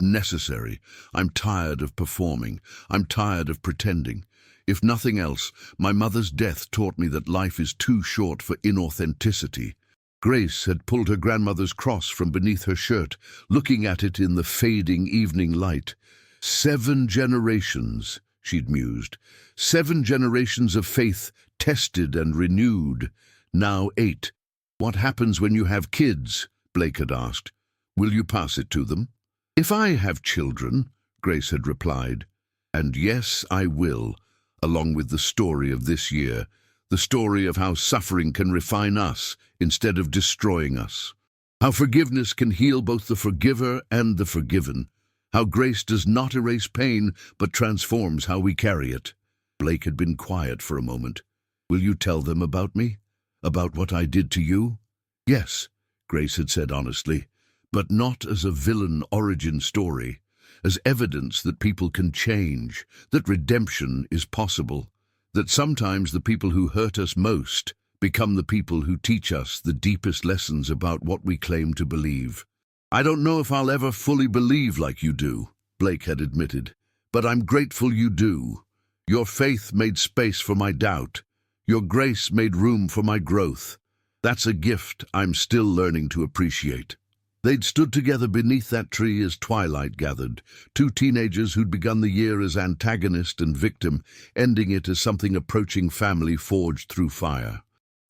necessary. I'm tired of performing. I'm tired of pretending. If nothing else, my mother's death taught me that life is too short for inauthenticity." Grace had pulled her grandmother's cross from beneath her shirt, looking at it in the fading evening light. 7 generations, she'd mused. 7 generations of faith tested and renewed. Now 8. "What happens when you have kids?" Blake had asked. "Will you pass it to them?" "If I have children," Grace had replied. "And yes, I will, along with the story of this year, the story of how suffering can refine us instead of destroying us. How forgiveness can heal both the forgiver and the forgiven. How grace does not erase pain, but transforms how we carry it." Blake had been quiet for a moment. "Will you tell them about me? About what I did to you?" "Yes," Grace had said honestly, "but not as a villain origin story, as evidence that people can change, that redemption is possible, that sometimes the people who hurt us most become the people who teach us the deepest lessons about what we claim to believe." "I don't know if I'll ever fully believe like you do," Blake had admitted, "but I'm grateful you do. Your faith made space for my doubt. Your grace made room for my growth. That's a gift I'm still learning to appreciate." They'd stood together beneath that tree as twilight gathered, 2 teenagers who'd begun the year as antagonist and victim, ending it as something approaching family forged through fire.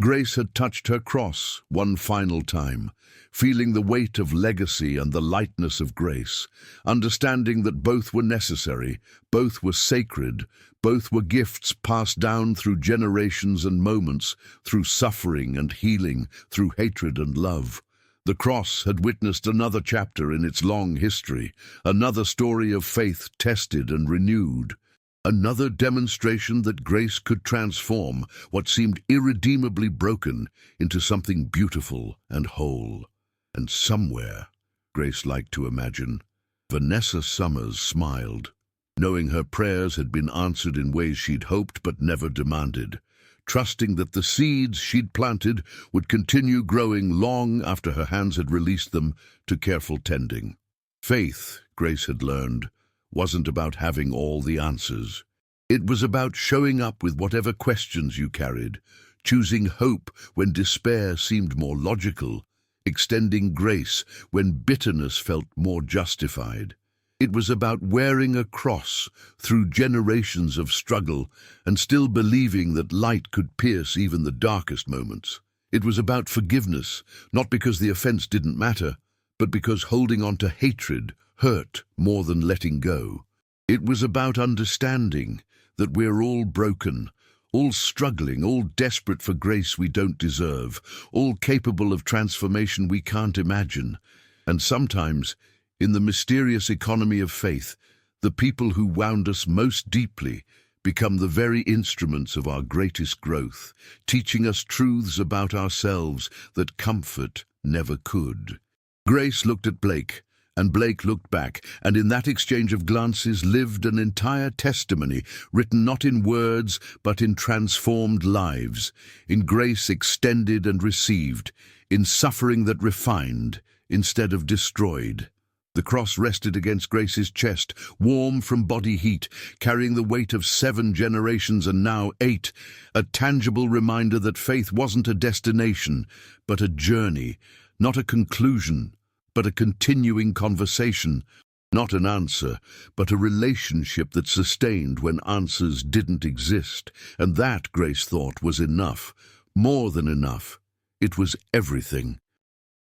Grace had touched her cross one final time, feeling the weight of legacy and the lightness of grace, understanding that both were necessary, both were sacred, both were gifts passed down through generations and moments, through suffering and healing, through hatred and love. The cross had witnessed another chapter in its long history, another story of faith tested and renewed. Another demonstration that grace could transform what seemed irredeemably broken into something beautiful and whole. And somewhere, Grace liked to imagine, Vanessa Summers smiled, knowing her prayers had been answered in ways she'd hoped but never demanded, trusting that the seeds she'd planted would continue growing long after her hands had released them to careful tending. Faith, Grace had learned, wasn't about having all the answers. It was about showing up with whatever questions you carried, choosing hope when despair seemed more logical, extending grace when bitterness felt more justified. It was about wearing a cross through generations of struggle and still believing that light could pierce even the darkest moments. It was about forgiveness, not because the offense didn't matter, but because holding on to hatred hurt more than letting go. It was about understanding that we're all broken, all struggling, all desperate for grace we don't deserve, all capable of transformation we can't imagine. And sometimes, in the mysterious economy of faith, the people who wound us most deeply become the very instruments of our greatest growth, teaching us truths about ourselves that comfort never could. Grace looked at Blake, and Blake looked back, and in that exchange of glances lived an entire testimony, written not in words, but in transformed lives, in grace extended and received, in suffering that refined instead of destroyed. The cross rested against Grace's chest, warm from body heat, carrying the weight of 7 generations and now 8, a tangible reminder that faith wasn't a destination, but a journey, not a conclusion, but a continuing conversation, not an answer, but a relationship that sustained when answers didn't exist. And that, Grace thought, was enough, more than enough. It was everything.